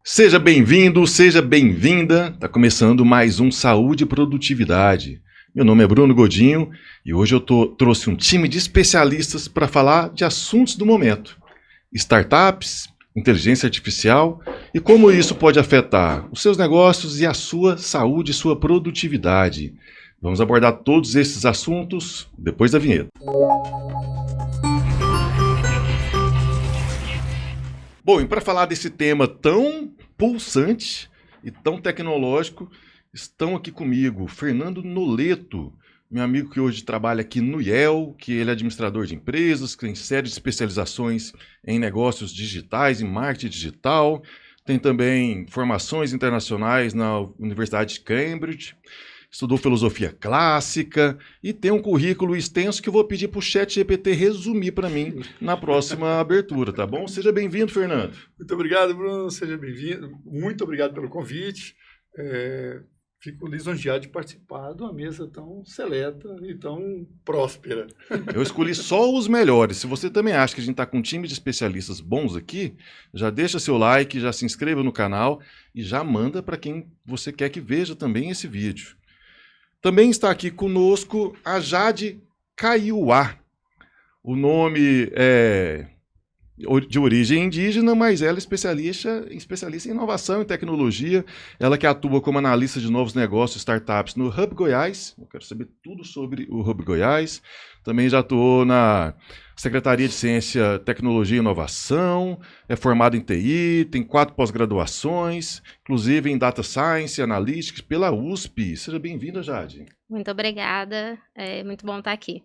Seja bem-vindo, seja bem-vinda. Está começando mais um Saúde e Produtividade. Meu nome é Bruno Godinho e hoje eu trouxe um time de especialistas para falar de assuntos do momento. Startups, inteligência artificial e como isso pode afetar os seus negócios e a sua saúde e sua produtividade. Vamos abordar todos esses assuntos depois da vinheta. Bom, e para falar desse tema tão pulsante e tão tecnológico, estão aqui comigo Fernando Noleto, meu amigo que hoje trabalha aqui no IEL, que ele é administrador de empresas, que tem série de especializações em negócios digitais, em marketing digital, tem também formações internacionais na Universidade de Cambridge, estudou filosofia clássica e tem um currículo extenso que eu vou pedir para o ChatGPT resumir para mim na próxima abertura, tá bom? Seja bem-vindo, Fernando. Muito obrigado, Bruno. Seja bem-vindo. Muito obrigado pelo convite. Fico lisonjeado de participar de uma mesa tão seleta e tão próspera. Eu escolhi só os melhores. Se você também acha que a gente está com um time de especialistas bons aqui, já deixa seu like, já se inscreva no canal e já manda para quem você quer que veja também esse vídeo. Também está aqui conosco a Jade Kaiowá. O nome é de origem indígena, mas ela é especialista em inovação e tecnologia. Ela que atua como analista de novos negócios, startups no Hub Goiás. Eu quero saber tudo sobre o Hub Goiás. Também já atuou na Secretaria de Ciência, Tecnologia e Inovação, é formado em TI, tem 4 pós-graduações, inclusive em Data Science e Analytics pela USP. Seja bem-vinda, Jade. Muito obrigada, é muito bom estar aqui.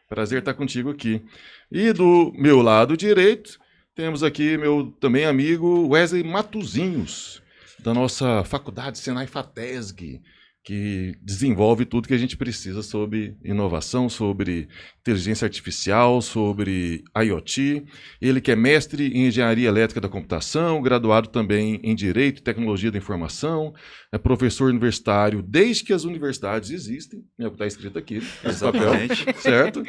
Prazer estar contigo aqui. E do meu lado direito, temos aqui meu também amigo Wesley Matosinhos, da nossa faculdade Senai FATESG, que desenvolve tudo que a gente precisa sobre inovação, sobre inteligência artificial, sobre IoT. Ele que é mestre em Engenharia Elétrica da Computação, graduado também em Direito e Tecnologia da Informação, é professor universitário desde que as universidades existem, é o que está escrito aqui, nesse papel, certo?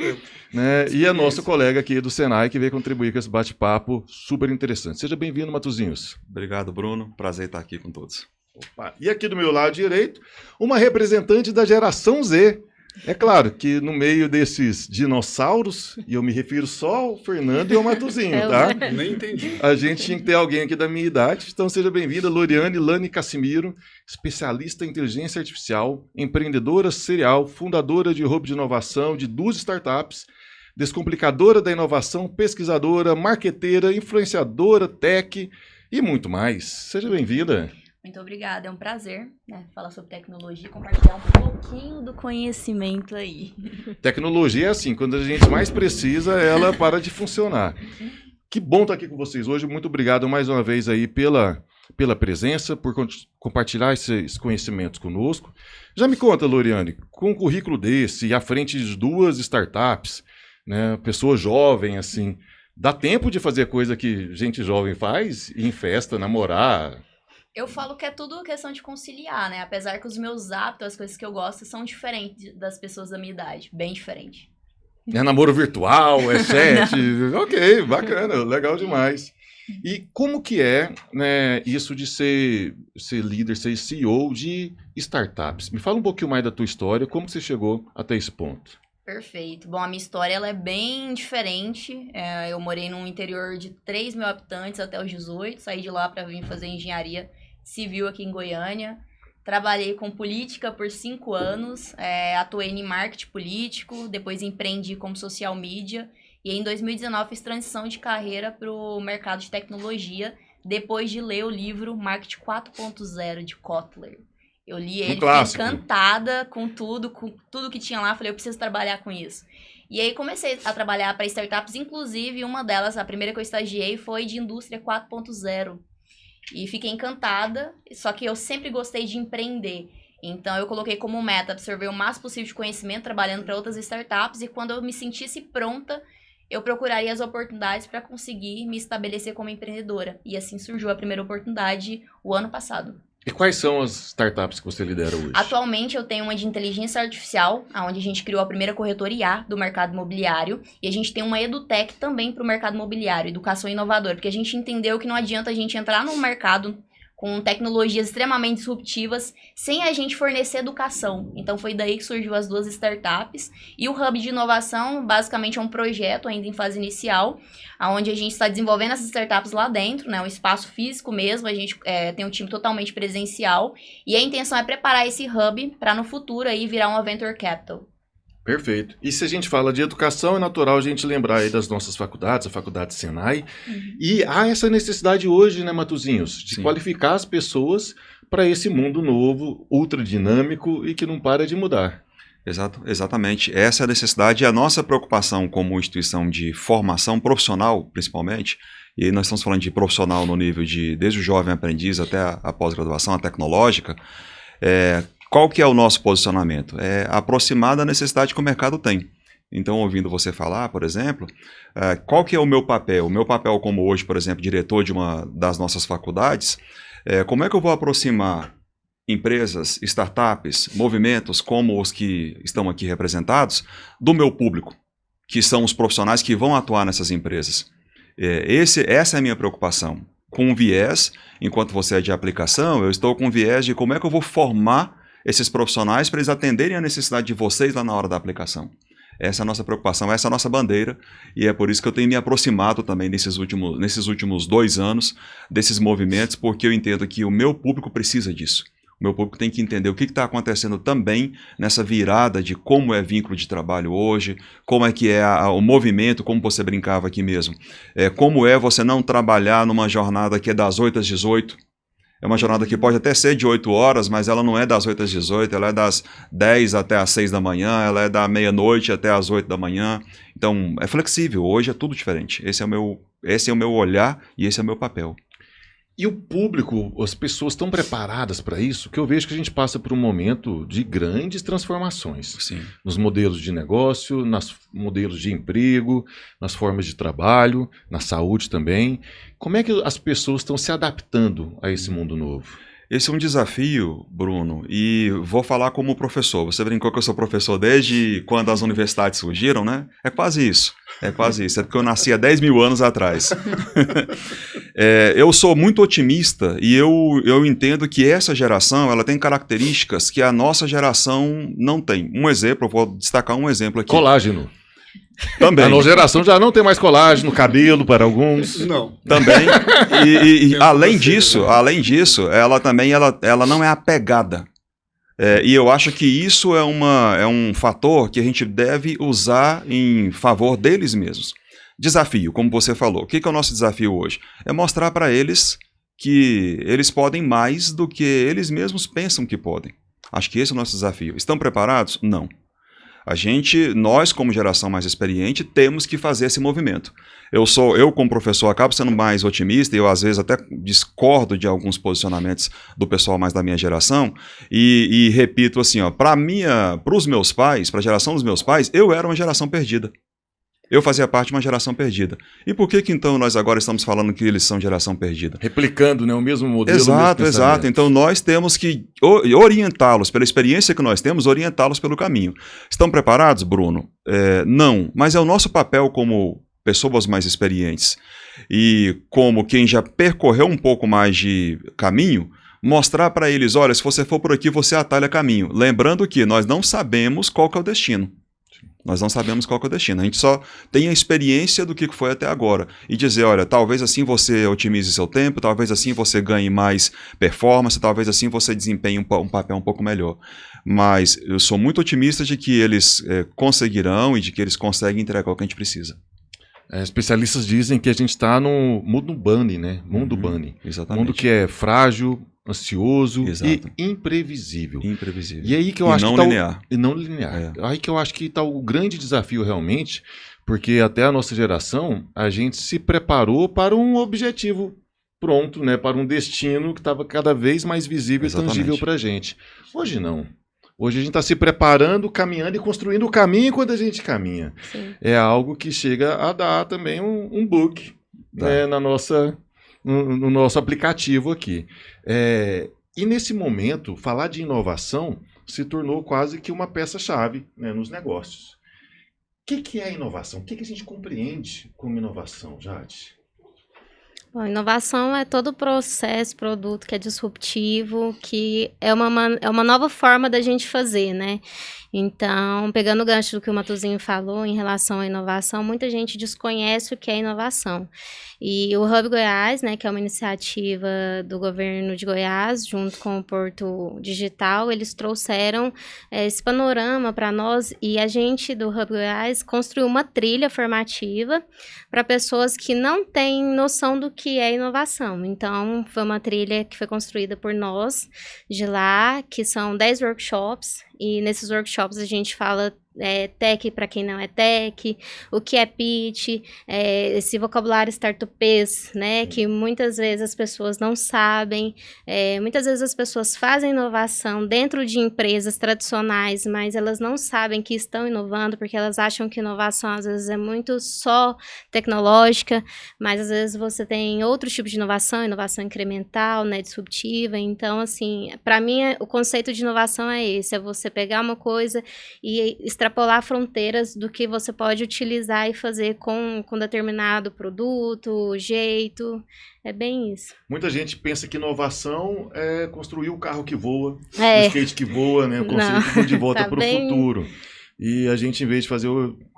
Né? E é nosso colega aqui do Senai que veio contribuir com esse bate-papo super interessante. Seja bem-vindo, Matosinhos. Obrigado, Bruno. Prazer estar aqui com todos. Opa. E aqui do meu lado direito, uma representante da geração Z. É claro que no meio desses dinossauros, e eu me refiro só ao Fernando e ao Matosinho, tá? Nem entendi. A gente tinha que ter alguém aqui da minha idade. Então seja bem-vinda, Loriane Lani Cassimiro, especialista em inteligência artificial, empreendedora serial, fundadora de hub de inovação de 2 startups, descomplicadora da inovação, pesquisadora, marqueteira, influenciadora, tech e muito mais. Seja bem-vinda. Muito obrigada, é um prazer, né, falar sobre tecnologia e compartilhar um pouquinho do conhecimento aí. Tecnologia é assim, quando a gente mais precisa, ela para de funcionar. Que bom estar aqui com vocês hoje, muito obrigado mais uma vez aí pela presença, por compartilhar esses conhecimentos conosco. Já me conta, Loriane, com um currículo desse e à frente de 2 startups, né, pessoa jovem assim, dá tempo de fazer coisa que gente jovem faz, ir em festa, namorar? Eu falo que é tudo questão de conciliar, né? Apesar que os meus hábitos, as coisas que eu gosto, são diferentes das pessoas da minha idade. Bem diferente. É namoro virtual, é chat. Ok, bacana, legal demais. E como que é, né, isso de ser líder, ser CEO de startups? Me fala um pouquinho mais da tua história, como você chegou até esse ponto? Perfeito. Bom, a minha história ela é bem diferente. Eu morei num interior de 3 mil habitantes até os 18. Saí de lá para vir fazer engenharia civil aqui em Goiânia. Trabalhei com política por 5 anos. Atuei em marketing político. Depois empreendi como social media. E em 2019 fiz transição de carreira para o mercado de tecnologia. Depois de ler o livro Marketing 4.0 de Kotler. Eu li ele, fiquei encantada com tudo que tinha lá. Falei, eu preciso trabalhar com isso. E aí comecei a trabalhar para startups, inclusive uma delas, a primeira que eu estagiei, foi de indústria 4.0. E fiquei encantada, só que eu sempre gostei de empreender. Então eu coloquei como meta absorver o máximo possível de conhecimento trabalhando para outras startups. E quando eu me sentisse pronta, eu procuraria as oportunidades para conseguir me estabelecer como empreendedora. E assim surgiu a primeira oportunidade o ano passado. E quais são as startups que você lidera hoje? Atualmente eu tenho uma de inteligência artificial, onde a gente criou a primeira corretora IA do mercado imobiliário. E a gente tem uma EduTech também para o mercado imobiliário, educação inovadora. Porque a gente entendeu que não adianta a gente entrar no mercado com tecnologias extremamente disruptivas, sem a gente fornecer educação. Então foi daí que surgiu as 2 startups. E o Hub de Inovação, basicamente, é um projeto ainda em fase inicial, onde a gente está desenvolvendo essas startups lá dentro, né? Um espaço físico mesmo, a gente tem um time totalmente presencial. E a intenção é preparar esse Hub para no futuro aí virar uma Venture Capital. Perfeito. E se a gente fala de educação, é natural a gente lembrar aí das nossas faculdades, a Faculdade Senai. E há essa necessidade hoje, né, Matuzinhos, de Sim. qualificar as pessoas para esse mundo novo, ultra dinâmico e que não para de mudar. Exatamente. Essa é a necessidade e a nossa preocupação como instituição de formação profissional, principalmente, e aí nós estamos falando de profissional no nível de desde o jovem aprendiz até a pós-graduação, a tecnológica, qual que é o nosso posicionamento? É aproximar da necessidade que o mercado tem. Então, ouvindo você falar, por exemplo, qual que é o meu papel? O meu papel como hoje, por exemplo, diretor de uma das nossas faculdades, como é que eu vou aproximar empresas, startups, movimentos como os que estão aqui representados do meu público, que são os profissionais que vão atuar nessas empresas? Essa é a minha preocupação. Com um viés, enquanto você é de aplicação, eu estou com um viés de como é que eu vou formar esses profissionais para eles atenderem a necessidade de vocês lá na hora da aplicação. Essa é a nossa preocupação, essa é a nossa bandeira, e é por isso que eu tenho me aproximado também nesses últimos 2 anos desses movimentos, porque eu entendo que o meu público precisa disso. O meu público tem que entender o que está acontecendo também nessa virada de como é vínculo de trabalho hoje, como é que é o movimento, como você brincava aqui mesmo. Como é você não trabalhar numa jornada que é das 8 às 18. É uma jornada que pode até ser de 8 horas, mas ela não é das 8 às 18, ela é das 10 até às 6 da manhã, ela é da meia-noite até às 8 da manhã. Então, é flexível, hoje é tudo diferente. Esse é o meu olhar e esse é o meu papel. E o público, as pessoas estão preparadas para isso? Que eu vejo que a gente passa por um momento de grandes transformações. Sim. Nos modelos de negócio, nos modelos de emprego, nas formas de trabalho, na saúde também. Como é que as pessoas estão se adaptando a esse mundo novo? Esse é um desafio, Bruno, e vou falar como professor. Você brincou que eu sou professor desde quando as universidades surgiram, né? É quase isso. É quase isso. É porque eu nasci há 10 mil anos atrás. Eu sou muito otimista e eu entendo que essa geração ela tem características que a nossa geração não tem. Um exemplo, eu vou destacar um exemplo aqui. Colágeno. Também. A nova geração já não tem mais colágeno, cabelo para alguns. Não. Também. E além disso, ela não é apegada. E eu acho que isso é um fator que a gente deve usar em favor deles mesmos. Desafio, como você falou. O que é o nosso desafio hoje? É mostrar para eles que eles podem mais do que eles mesmos pensam que podem. Acho que esse é o nosso desafio. Estão preparados? Não. Nós, como geração mais experiente, temos que fazer esse movimento. Eu como professor, acabo sendo mais otimista e eu, às vezes, até discordo de alguns posicionamentos do pessoal mais da minha geração e repito assim, para os meus pais, para a geração dos meus pais, eu era uma geração perdida. Eu fazia parte de uma geração perdida. E por que então nós agora estamos falando que eles são geração perdida? Replicando, né, o mesmo modelo. Exato, exato. Então nós temos que orientá-los, pela experiência que nós temos, orientá-los pelo caminho. Estão preparados, Bruno? Não, mas é o nosso papel como pessoas mais experientes e como quem já percorreu um pouco mais de caminho, mostrar para eles, olha, se você for por aqui, você atalha caminho. Lembrando que nós não sabemos qual que é o destino. Nós não sabemos qual que é o destino. A gente só tem a experiência do que foi até agora. E dizer, olha, talvez assim você otimize seu tempo, talvez assim você ganhe mais performance, talvez assim você desempenhe um papel um pouco melhor. Mas eu sou muito otimista de que eles conseguirão e de que eles conseguem entregar o que a gente precisa. Especialistas dizem que a gente está no mundo bunny, né? Mundo bunny. Exatamente. Mundo que é frágil, ansioso Exato. e imprevisível. Imprevisível. E aí que eu acho que linear. E não linear. Aí que eu acho que está o grande desafio realmente, porque até a nossa geração, a gente se preparou para um objetivo pronto, né? Para um destino que estava cada vez mais visível e tangível para a gente. Hoje não. Hoje a gente está se preparando, caminhando e construindo o caminho enquanto a gente caminha. Sim. É algo que chega a dar também um bug, né, no nosso aplicativo aqui. E nesse momento, falar de inovação se tornou quase que uma peça-chave, né, nos negócios. O que é a inovação? O que a gente compreende como inovação, Jade? Bom, inovação é todo processo, produto que é disruptivo, que é uma nova forma da gente fazer, né? Então, pegando o gancho do que o Matuzinho falou em relação à inovação, muita gente desconhece o que é inovação. E o Hub Goiás, né, que é uma iniciativa do governo de Goiás, junto com o Porto Digital, eles trouxeram esse panorama para nós e a gente do Hub Goiás construiu uma trilha formativa para pessoas que não têm noção do que é inovação. Então, foi uma trilha que foi construída por nós de lá, que são 10 workshops, e nesses workshops a gente fala tech para quem não é tech, o que é pitch, esse vocabulário startupês, né, que muitas vezes as pessoas não sabem, muitas vezes as pessoas fazem inovação dentro de empresas tradicionais, mas elas não sabem que estão inovando, porque elas acham que inovação às vezes é muito só tecnológica, mas às vezes você tem outro tipo de inovação incremental, né, disruptiva. Então, assim, para mim o conceito de inovação é esse, é você pegar uma coisa e extrapolar fronteiras do que você pode utilizar e fazer com determinado produto, jeito. É bem isso. Muita gente pensa que inovação é construir o carro que voa, É. o skate que voa, né? O conceito de volta Tá para o bem- futuro. E a gente, em vez de fazer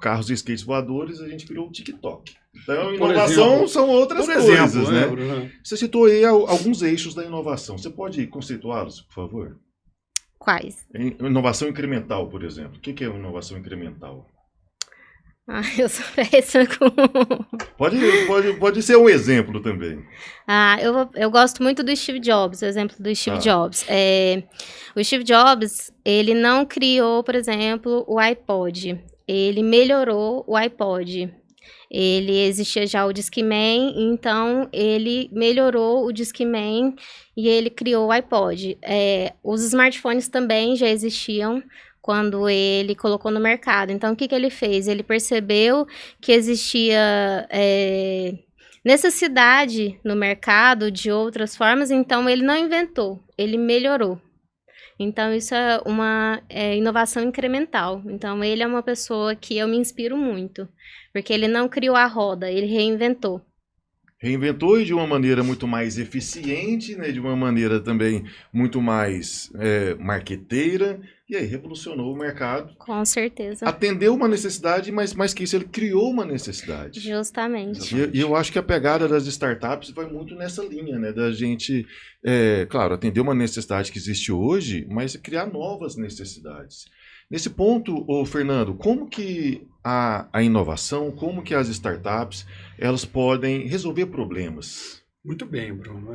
carros e skates voadores, a gente criou o TikTok. Então, Por inovação exemplo. são outras Por coisas, exemplo, né? Bruno? Você citou aí alguns eixos da inovação. Você pode conceituá-los, por favor? Quais? Inovação incremental, por exemplo. O que é inovação incremental? Eu sou péssima com... Pode ser um exemplo também. Eu gosto muito do Steve Jobs, o exemplo do Steve Jobs. O Steve Jobs, ele não criou, por exemplo, o iPod. Ele melhorou o iPod. Ele existia já o Discman, então ele melhorou o Discman e ele criou o iPod. Os smartphones também já existiam quando ele colocou no mercado. Então, o que ele fez? Ele percebeu que existia necessidade no mercado de outras formas, então ele não inventou, ele melhorou. Então, isso é uma inovação incremental. Então, ele é uma pessoa que eu me inspiro muito, porque ele não criou a roda, ele reinventou. Reinventou e de uma maneira muito mais eficiente, né? De uma maneira também muito mais marqueteira, e aí revolucionou o mercado. Com certeza. Atendeu uma necessidade, mas mais que isso, ele criou uma necessidade. Justamente. E eu acho que a pegada das startups vai muito nessa linha, né? Da gente, claro, atender uma necessidade que existe hoje, mas criar novas necessidades. Nesse ponto, Fernando, como que a inovação, como que as startups, elas podem resolver problemas? Muito bem, Bruno.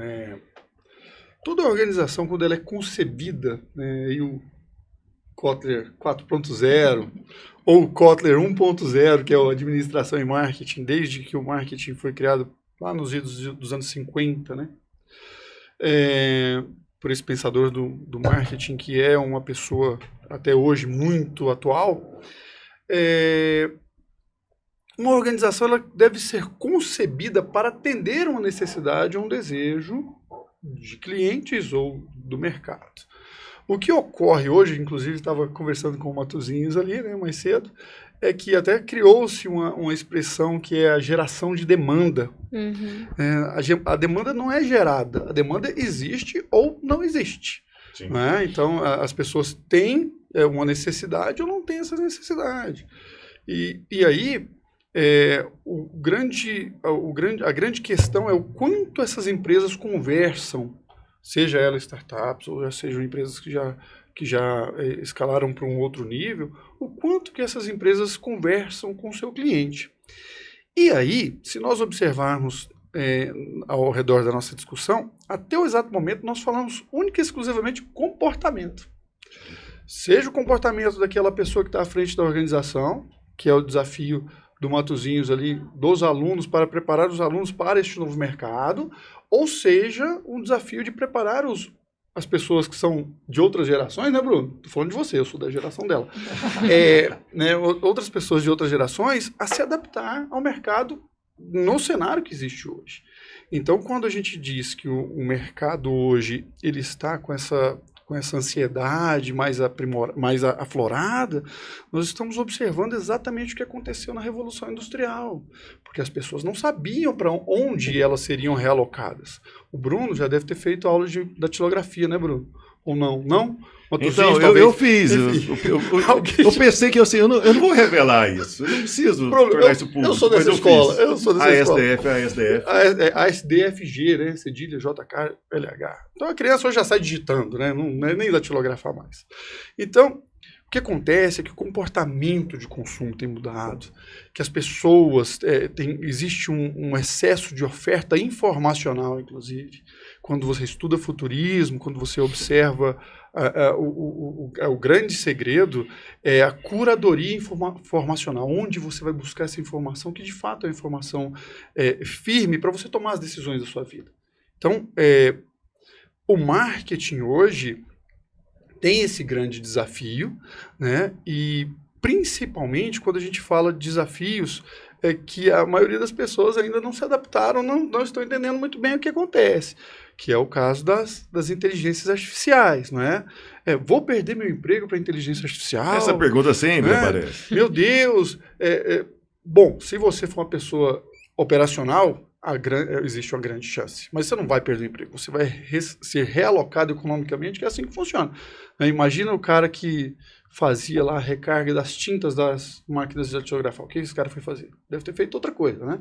Toda organização, quando ela é concebida, né, e o Kotler 4.0 ou o Kotler 1.0, que é a administração e marketing, desde que o marketing foi criado lá nos idos dos anos 50, né? Por esse pensador do marketing, que é uma pessoa até hoje muito atual, uma organização ela deve ser concebida para atender uma necessidade ou um desejo de clientes ou do mercado. O que ocorre hoje, inclusive estava conversando com o Matuzinhos ali, né, mais cedo, é que até criou-se uma expressão que é a geração de demanda. Uhum. A demanda não é gerada, a demanda existe ou não existe. Sim. Né? Então, as pessoas têm uma necessidade ou não têm essa necessidade. E aí, a grande questão é o quanto essas empresas conversam, seja elas startups ou sejam empresas que já escalaram para um outro nível, o quanto que essas empresas conversam com o seu cliente. E aí, se nós observarmos ao redor da nossa discussão, até o exato momento nós falamos única e exclusivamente comportamento. Seja o comportamento daquela pessoa que está à frente da organização, que é o desafio do Matuzinhos ali, dos alunos, para preparar os alunos para este novo mercado, ou seja, um desafio de preparar as pessoas que são de outras gerações, né, Bruno? Estou falando de você, eu sou da geração dela. Outras pessoas de outras gerações a se adaptar ao mercado no cenário que existe hoje. Então, quando a gente diz que o mercado hoje ele está com com essa ansiedade mais aflorada, nós estamos observando exatamente o que aconteceu na Revolução Industrial, porque as pessoas não sabiam para onde elas seriam realocadas. O Bruno já deve ter feito aula de datilografia, né, Bruno? Ou não? Não? Então, eu fiz. Eu pensei que eu não vou revelar isso. Eu não preciso tornar isso público. Eu sou dessa escola. Eu sou dessa escola. A ASDFG, né? Cedilha, JK, LH. Então a criança hoje já sai digitando, né? Não é nem datilografar mais. Então, o que acontece é que o comportamento de consumo tem mudado, que as pessoas, existe um excesso de oferta informacional, inclusive. Quando você estuda futurismo, quando você observa o grande segredo é a curadoria informacional, onde você vai buscar essa informação que de fato é uma informação firme para você tomar as decisões da sua vida. Então, o marketing hoje tem esse grande desafio, né? E principalmente quando a gente fala de desafios que a maioria das pessoas ainda não se adaptaram, não estão entendendo muito bem o que acontece, que é o caso das inteligências artificiais, não é? Vou perder meu emprego para inteligência artificial? Essa pergunta sempre aparece. Meu Deus! Bom, se você for uma pessoa operacional, existe uma grande chance. Mas você não vai perder o emprego, você vai ser realocado economicamente, que é assim que funciona. Imagina o cara que fazia lá a recarga das tintas das máquinas de datilografar. O que esse cara foi fazer? Deve ter feito outra coisa, né?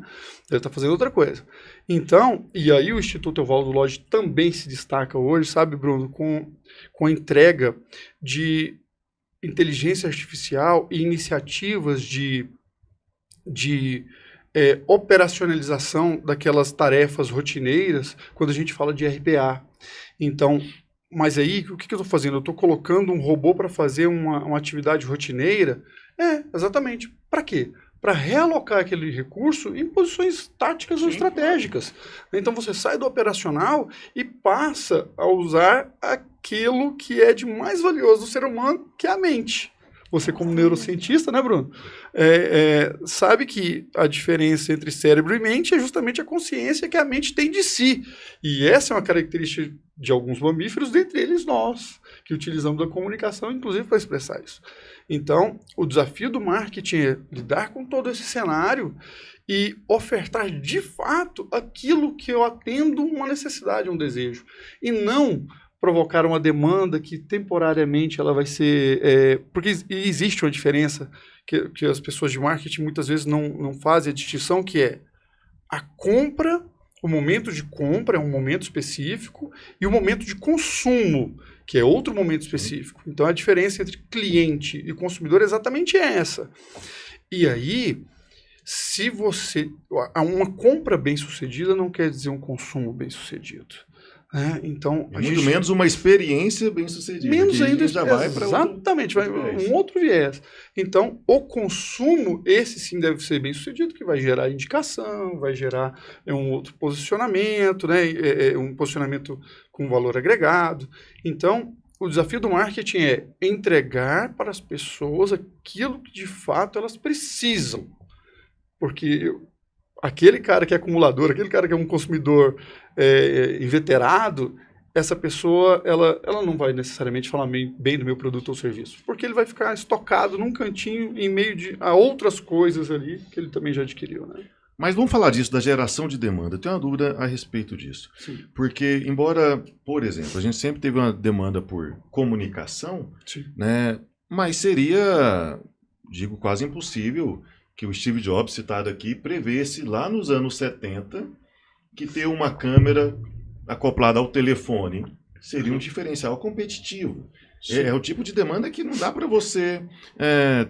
Deve estar fazendo outra coisa. Então, e aí o Instituto Evaldo Lodge também se destaca hoje, sabe, Bruno, com a entrega de inteligência artificial e iniciativas de operacionalização daquelas tarefas rotineiras quando a gente fala de RPA. Então, mas aí, o que eu estou fazendo? Eu estou colocando um robô para fazer uma atividade rotineira? Exatamente. Para quê? Para realocar aquele recurso em posições táticas ou estratégicas. Então, você sai do operacional e passa a usar aquilo que é de mais valioso do ser humano, que é a mente. Você, como neurocientista, né, Bruno? Sabe que a diferença entre cérebro e mente é justamente a consciência que a mente tem de si. E essa é uma característica de alguns mamíferos, dentre eles nós, que utilizamos a comunicação, inclusive, para expressar isso. Então, o desafio do marketing é lidar com todo esse cenário e ofertar, de fato, aquilo que eu atendo uma necessidade, um desejo. E não provocar uma demanda que temporariamente ela vai ser... porque existe uma diferença que as pessoas de marketing muitas vezes não fazem a distinção, que é a compra, o momento de compra é um momento específico e o momento de consumo, que é outro momento específico. Então a diferença entre cliente e consumidor é exatamente essa. E aí, se você... uma compra bem-sucedida não quer dizer um consumo bem-sucedido. Então, muito menos uma experiência bem-sucedida. Menos ainda, já vai para exatamente, vai um outro viés. Então, o consumo, esse sim deve ser bem-sucedido, que vai gerar indicação, vai gerar um outro posicionamento, né? Um posicionamento com valor agregado. Então, o desafio do marketing é entregar para as pessoas aquilo que de fato elas precisam. Porque aquele cara que é acumulador, aquele cara que é um consumidor inveterado, essa pessoa ela não vai necessariamente falar bem do meu produto ou serviço, porque ele vai ficar estocado num cantinho em meio a outras coisas ali que ele também já adquiriu, né? Mas vamos falar disso, da geração de demanda. Eu tenho uma dúvida a respeito disso. Sim. Porque, embora, por exemplo, a gente sempre teve uma demanda por comunicação, né? Mas seria, digo, quase impossível que o Steve Jobs, citado aqui, prevesse lá nos anos 70 que ter uma câmera acoplada ao telefone seria um diferencial competitivo. É o tipo de demanda que não dá para você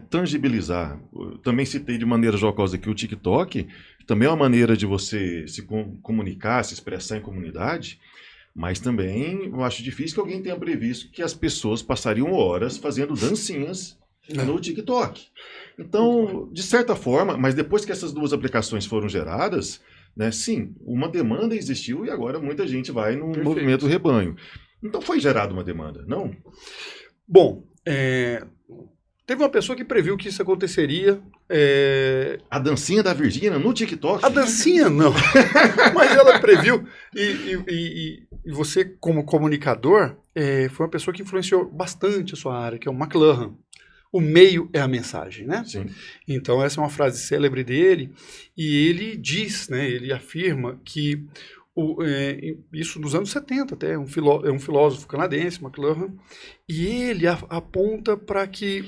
tangibilizar. Eu também citei de maneira jocosa aqui o TikTok, que também é uma maneira de você se comunicar, se expressar em comunidade, mas também eu acho difícil que alguém tenha previsto que as pessoas passariam horas fazendo dancinhas no TikTok. Então, de certa forma, mas depois que essas duas aplicações foram geradas, né, sim, uma demanda existiu e agora muita gente vai no movimento rebanho. Então foi gerada uma demanda, não? Bom, Teve uma pessoa que previu que isso aconteceria. A dancinha da Virgínia no TikTok? A dancinha não, mas ela previu. E você, como comunicador, foi uma pessoa que influenciou bastante a sua área, que é o McLuhan. O meio é a mensagem, né? Sim. Então, essa é uma frase célebre dele, e ele diz, né, ele afirma que isso nos anos 70 até, é um filósofo canadense, McLuhan, e ele aponta para que,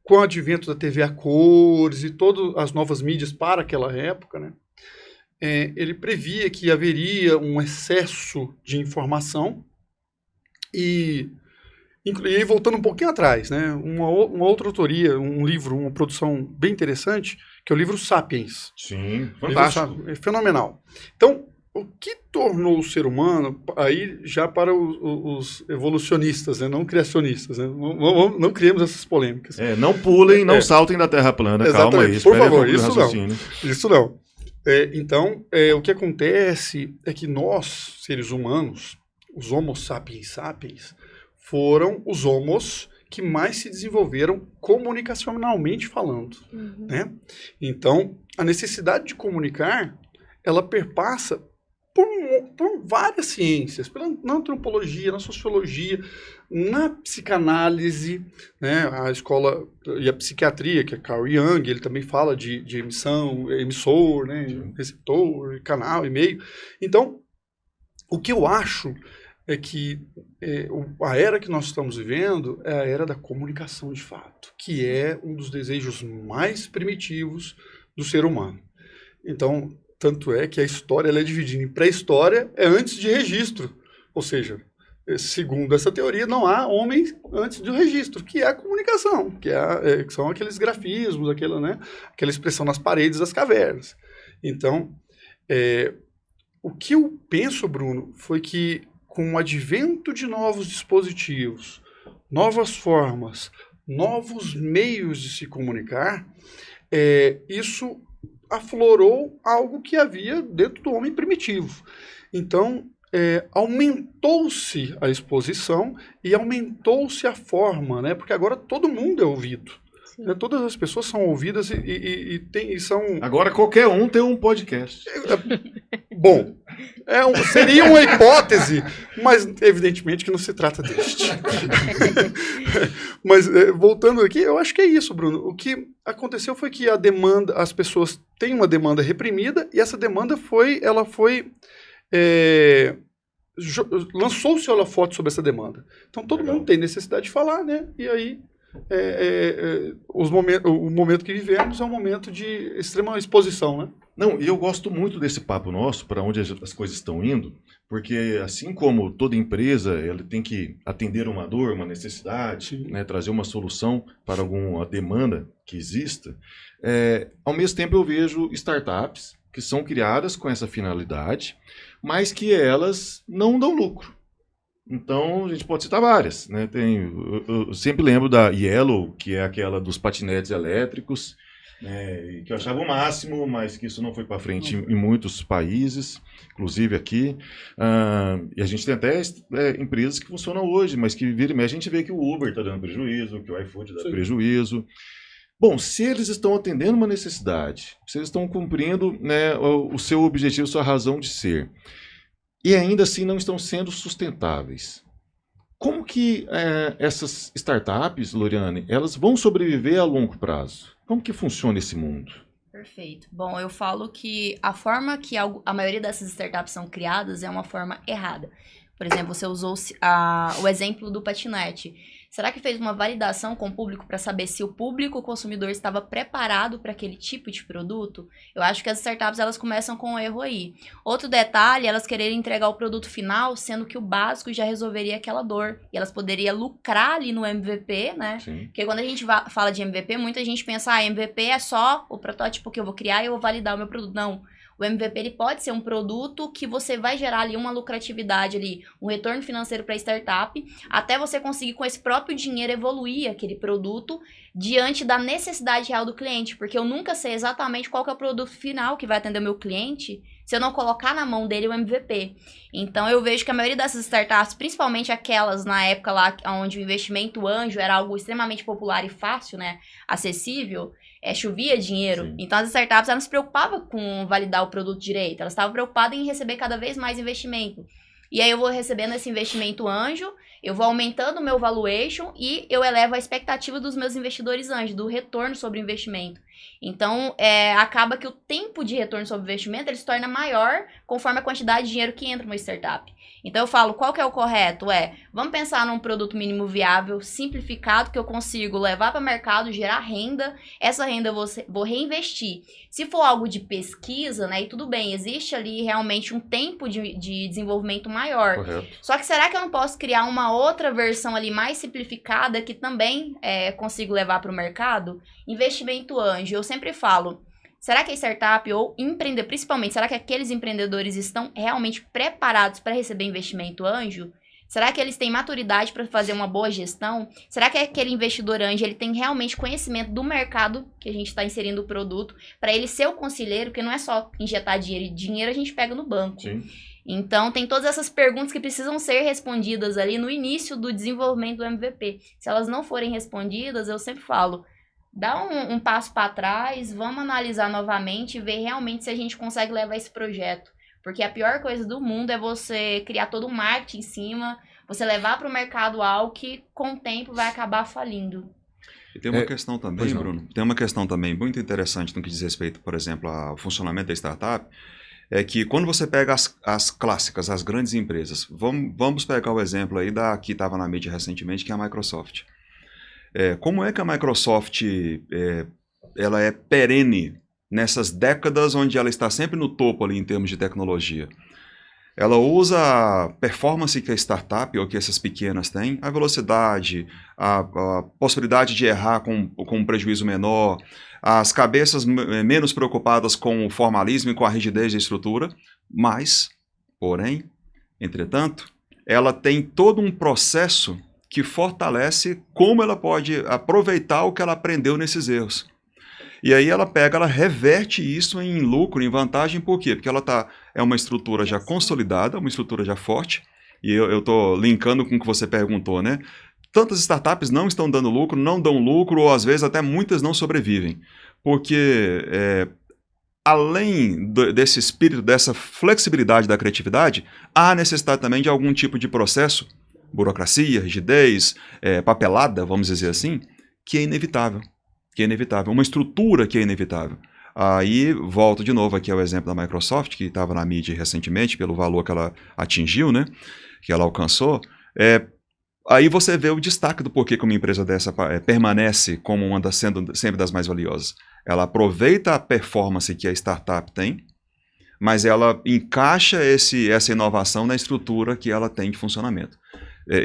com o advento da TV a cores e todas as novas mídias para aquela época, né, ele previa que haveria um excesso de informação e voltando um pouquinho atrás, né, uma outra autoria, um livro, uma produção bem interessante, que é o livro Sapiens. Sim, fantástico. É fenomenal. Então, o que tornou o ser humano, aí já para os evolucionistas, né, não criacionistas, né, não criemos essas polêmicas. Não pulem, não saltem da terra plana, calma aí. Por favor, isso isso não. Então, o que acontece é que nós, seres humanos, os Homo sapiens sapiens, foram os homos que mais se desenvolveram comunicacionalmente falando, né? Então, a necessidade de comunicar, ela perpassa por várias ciências, na antropologia, na sociologia, na psicanálise, né? A escola e a psiquiatria, que é Carl Jung, ele também fala de emissor, né? Receptor, canal e meio. Então, o que eu acho é que a era que nós estamos vivendo é a era da comunicação de fato, que é um dos desejos mais primitivos do ser humano. Então, tanto é que a história ela é dividida em pré-história, antes de registro. Ou seja, segundo essa teoria, não há homem antes do registro, que é a comunicação, que são aqueles grafismos, aquela expressão nas paredes das cavernas. Então, o que eu penso, Bruno, foi que com o advento de novos dispositivos, novas formas, novos meios de se comunicar, isso aflorou algo que havia dentro do homem primitivo. Então, aumentou-se a exposição e aumentou-se a forma, né? Porque agora todo mundo é ouvido. Né? Todas as pessoas são ouvidas e são... Agora qualquer um tem um podcast. Bom, seria uma hipótese, mas evidentemente que não se trata deste. Mas voltando aqui, eu acho que é isso, Bruno. O que aconteceu foi que as pessoas têm uma demanda reprimida e essa demanda lançou-se holofote sobre essa demanda. Então todo mundo tem necessidade de falar, né? E aí o momento que vivemos é um momento de extrema exposição, né? Não, e eu gosto muito desse papo nosso, para onde as coisas estão indo, porque assim como toda empresa ela tem que atender uma dor, uma necessidade, né, trazer uma solução para alguma demanda que exista, ao mesmo tempo eu vejo startups que são criadas com essa finalidade, mas que elas não dão lucro. Então, a gente pode citar várias, né? Eu sempre lembro da Yellow, que é aquela dos patinetes elétricos, que eu achava o máximo, mas que isso não foi para frente em muitos países, inclusive aqui. E a gente tem até empresas que funcionam hoje, mas que vira e mexe a gente vê que o Uber está dando prejuízo, que o iFood dá prejuízo. Bom, se eles estão atendendo uma necessidade, se eles estão cumprindo, né, o seu objetivo, sua razão de ser, e ainda assim não estão sendo sustentáveis. Como que essas startups, Loriane, elas vão sobreviver a longo prazo? Como que funciona esse mundo? Perfeito. Bom, eu falo que a forma que a maioria dessas startups são criadas é uma forma errada. Por exemplo, você usou o exemplo do patinete. Será que fez uma validação com o público para saber se o público consumidor estava preparado para aquele tipo de produto? Eu acho que as startups elas começam com um erro aí. Outro detalhe, elas quererem entregar o produto final, sendo que o básico já resolveria aquela dor. E elas poderiam lucrar ali no MVP, né? Sim. Porque quando a gente fala de MVP, muita gente pensa, MVP é só o protótipo que eu vou criar e eu vou validar o meu produto. Não. O MVP ele pode ser um produto que você vai gerar ali uma lucratividade ali, um retorno financeiro para a startup, até você conseguir com esse próprio dinheiro evoluir aquele produto diante da necessidade real do cliente, porque eu nunca sei exatamente qual que é o produto final que vai atender o meu cliente se eu não colocar na mão dele o MVP. Então eu vejo que a maioria dessas startups, principalmente aquelas na época lá onde o investimento anjo era algo extremamente popular e fácil, né, acessível, chovia dinheiro. Sim. Então as startups elas não se preocupavam com validar o produto direito, elas estavam preocupadas em receber cada vez mais investimento. E aí eu vou recebendo esse investimento anjo, eu vou aumentando o meu valuation e eu elevo a expectativa dos meus investidores anjo, do retorno sobre o investimento. Então, acaba que o tempo de retorno sobre o investimento ele se torna maior conforme a quantidade de dinheiro que entra numa startup. Então, eu falo, qual que é o correto? Vamos pensar num produto mínimo viável, simplificado, que eu consigo levar para o mercado, gerar renda, essa renda eu vou reinvestir. Se for algo de pesquisa, né, e tudo bem, existe ali realmente um tempo de desenvolvimento maior. Correto. Só que será que eu não posso criar uma outra versão ali mais simplificada que também consigo levar para o mercado? Investimento anjo, eu sempre falo, será que a startup ou empreender, principalmente, será que aqueles empreendedores estão realmente preparados para receber investimento anjo? Será que eles têm maturidade para fazer uma boa gestão? Será que aquele investidor anjo ele tem realmente conhecimento do mercado que a gente está inserindo o produto para ele ser o conselheiro, porque não é só injetar dinheiro, dinheiro a gente pega no banco. Sim. Então, tem todas essas perguntas que precisam ser respondidas ali no início do desenvolvimento do MVP. Se elas não forem respondidas, eu sempre falo, dá um passo para trás, vamos analisar novamente e ver realmente se a gente consegue levar esse projeto. Porque a pior coisa do mundo é você criar todo um marketing em cima, você levar para o mercado algo que com o tempo vai acabar falindo. E tem uma questão também, pois não. Bruno, tem uma questão também muito interessante no que diz respeito, por exemplo, ao funcionamento da startup, é que quando você pega as clássicas, as grandes empresas, vamos pegar o exemplo aí da que estava na mídia recentemente, que é a Microsoft. Como é que a Microsoft ela é perene nessas décadas onde ela está sempre no topo ali em termos de tecnologia? Ela usa a performance que a startup ou que essas pequenas têm, a velocidade, a possibilidade de errar com um prejuízo menor, as cabeças menos preocupadas com o formalismo e com a rigidez da estrutura, mas, porém, entretanto, ela tem todo um processo que fortalece como ela pode aproveitar o que ela aprendeu nesses erros. E aí ela reverte isso em lucro, em vantagem, por quê? Porque ela é uma estrutura já consolidada, uma estrutura já forte, e eu estou linkando com o que você perguntou, né? Tantas startups não estão dando lucro, não dão lucro, ou às vezes até muitas não sobrevivem, porque além desse espírito, dessa flexibilidade da criatividade, há necessidade também de algum tipo de processo, burocracia, rigidez, papelada, vamos dizer assim, que é inevitável. Uma estrutura que é inevitável. Aí, volto de novo aqui ao exemplo da Microsoft, que estava na mídia recentemente, pelo valor que ela atingiu, né, que ela alcançou. Aí você vê o destaque do porquê que uma empresa dessa permanece como sendo sempre das mais valiosas. Ela aproveita a performance que a startup tem, mas ela encaixa essa inovação na estrutura que ela tem de funcionamento.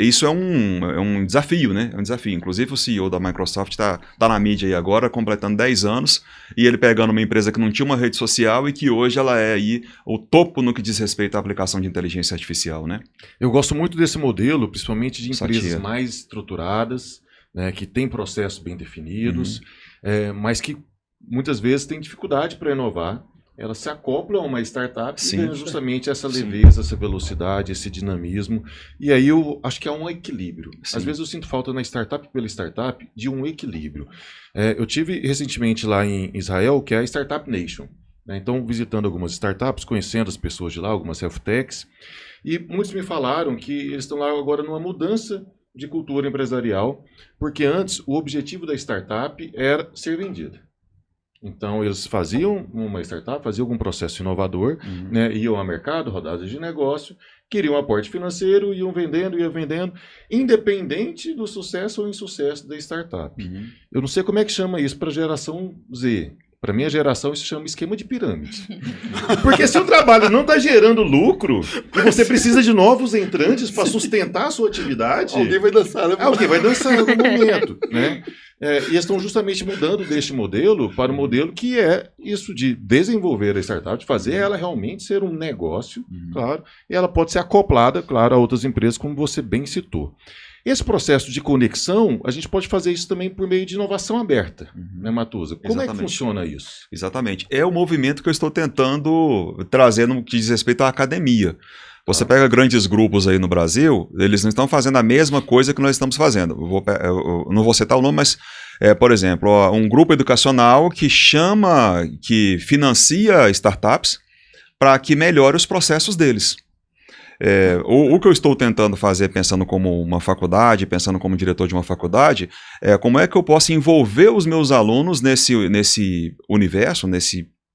Isso é um desafio, né? É um desafio. Inclusive o CEO da Microsoft está na mídia aí agora, completando 10 anos, e ele pegando uma empresa que não tinha uma rede social e que hoje ela é aí o topo no que diz respeito à aplicação de inteligência artificial, né? Eu gosto muito desse modelo, principalmente de empresas Satya. mais estruturadas, né, que têm processos bem definidos, mas que muitas vezes têm dificuldade para inovar. Elas se acoplam a uma startup e ganham justamente essa leveza, essa velocidade, esse dinamismo. E aí eu acho que há um equilíbrio. Às vezes eu sinto falta na startup pela startup de um equilíbrio. Eu tive recentemente lá em Israel, que é a Startup Nation. Né? Então, visitando algumas startups, conhecendo as pessoas de lá, algumas health techs, e muitos me falaram que eles estão lá agora numa mudança de cultura empresarial, porque antes o objetivo da startup era ser vendida. Então, eles faziam uma startup, faziam algum processo inovador, né, iam ao mercado, rodadas de negócio, queriam um aporte financeiro, iam vendendo, independente do sucesso ou insucesso da startup. Eu não sei como é que chama isso para a geração Z. Para minha geração, isso chama esquema de pirâmide. Porque se o trabalho não está gerando lucro e você precisa de novos entrantes para sustentar a sua atividade... Alguém vai dançar, né? Alguém vai dançar em algum momento, né? E eles estão justamente mudando deste modelo para o modelo que é isso de desenvolver a startup, de fazer ela realmente ser um negócio, claro, e ela pode ser acoplada, claro, a outras empresas, como você bem citou. Esse processo de conexão, a gente pode fazer isso também por meio de inovação aberta, né, Matuza? Como é que funciona isso? Exatamente. É o movimento que eu estou tentando trazer no que diz respeito à academia. Você pega grandes grupos aí no Brasil, eles não estão fazendo a mesma coisa que nós estamos fazendo. Eu não vou citar o nome, mas, por exemplo, um grupo educacional que financia startups para que melhore os processos deles. O que eu estou tentando fazer, pensando como uma faculdade, pensando como diretor de uma faculdade, é como é que eu posso envolver os meus alunos nesse universo,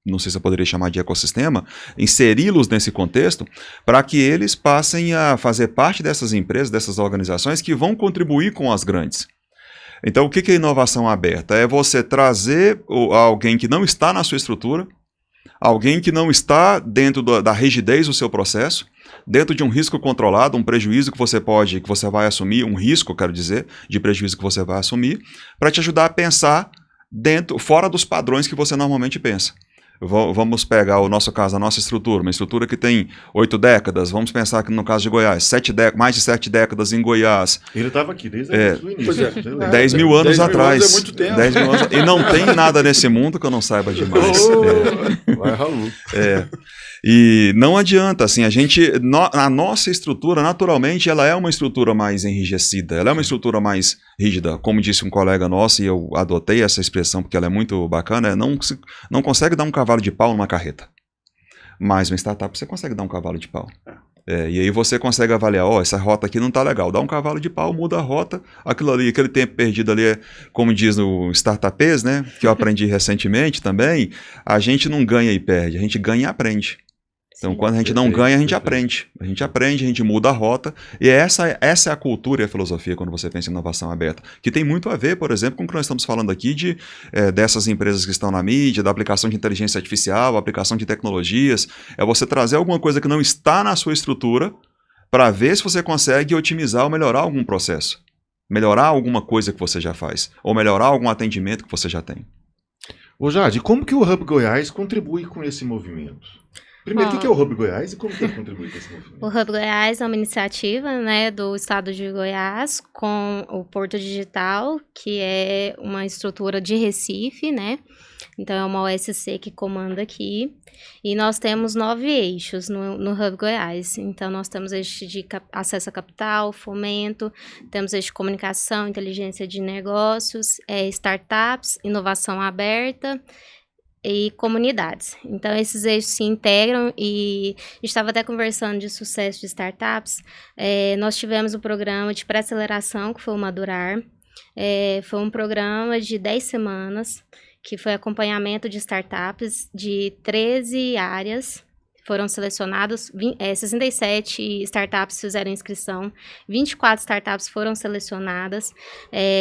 não sei se eu poderia chamar de ecossistema, inseri-los nesse contexto, para que eles passem a fazer parte dessas empresas, dessas organizações que vão contribuir com as grandes. Então, o que é inovação aberta? É você trazer alguém que não está na sua estrutura, alguém que não está dentro da rigidez do seu processo, dentro de um risco controlado, um prejuízo que você vai assumir, um risco, quero dizer, de prejuízo que você vai assumir, para te ajudar a pensar fora dos padrões que você normalmente pensa. Vamos pegar o nosso caso, a nossa estrutura, uma estrutura que tem 8 décadas, vamos pensar que no caso de Goiás, mais de 7 décadas em Goiás. Ele estava aqui desde o início. Pois é. 10 mil anos atrás. Anos é muito tempo. 10 mil anos, e não tem nada nesse mundo que eu não saiba demais. Vai, Raul. E não adianta, assim, a nossa estrutura, naturalmente, ela é uma estrutura mais enrijecida, ela é uma estrutura mais rígida. Como disse um colega nosso, e eu adotei essa expressão porque ela é muito bacana, não consegue dar um cavalo de pau numa carreta. Mas uma startup você consegue dar um cavalo de pau. E aí você consegue avaliar, essa rota aqui não está legal, dá um cavalo de pau, muda a rota, aquele tempo perdido ali, como diz no Startupês, né, que eu aprendi recentemente também, a gente não ganha e perde, a gente ganha e aprende. Então, quando a gente não ganha, a gente aprende. A gente muda a rota. E essa é a cultura e a filosofia quando você pensa em inovação aberta. Que tem muito a ver, por exemplo, com o que nós estamos falando aqui dessas empresas que estão na mídia, da aplicação de inteligência artificial, aplicação de tecnologias. É você trazer alguma coisa que não está na sua estrutura para ver se você consegue otimizar ou melhorar algum processo. Melhorar alguma coisa que você já faz. Ou melhorar algum atendimento que você já tem. Ô Jade, como que o Hub Goiás contribui com esse movimento? Primeiro, o que é o Hub Goiás e como que ele contribui com esse movimento? O Hub Goiás é uma iniciativa, né, do estado de Goiás com o Porto Digital, que é uma estrutura de Recife, né? Então, é uma OSC que comanda aqui. E nós temos 9 eixos no Hub Goiás. Então, nós temos eixo de acesso a capital, fomento, temos eixo de comunicação, inteligência de negócios, startups, inovação aberta e comunidades. Então, esses eixos se integram e estava até conversando de sucesso de startups. Nós tivemos um programa de pré-aceleração, que foi o Madurar. Foi um programa de 10 semanas, que foi acompanhamento de startups de 13 áreas. Foram selecionados, 67 startups fizeram inscrição, 24 startups foram selecionadas,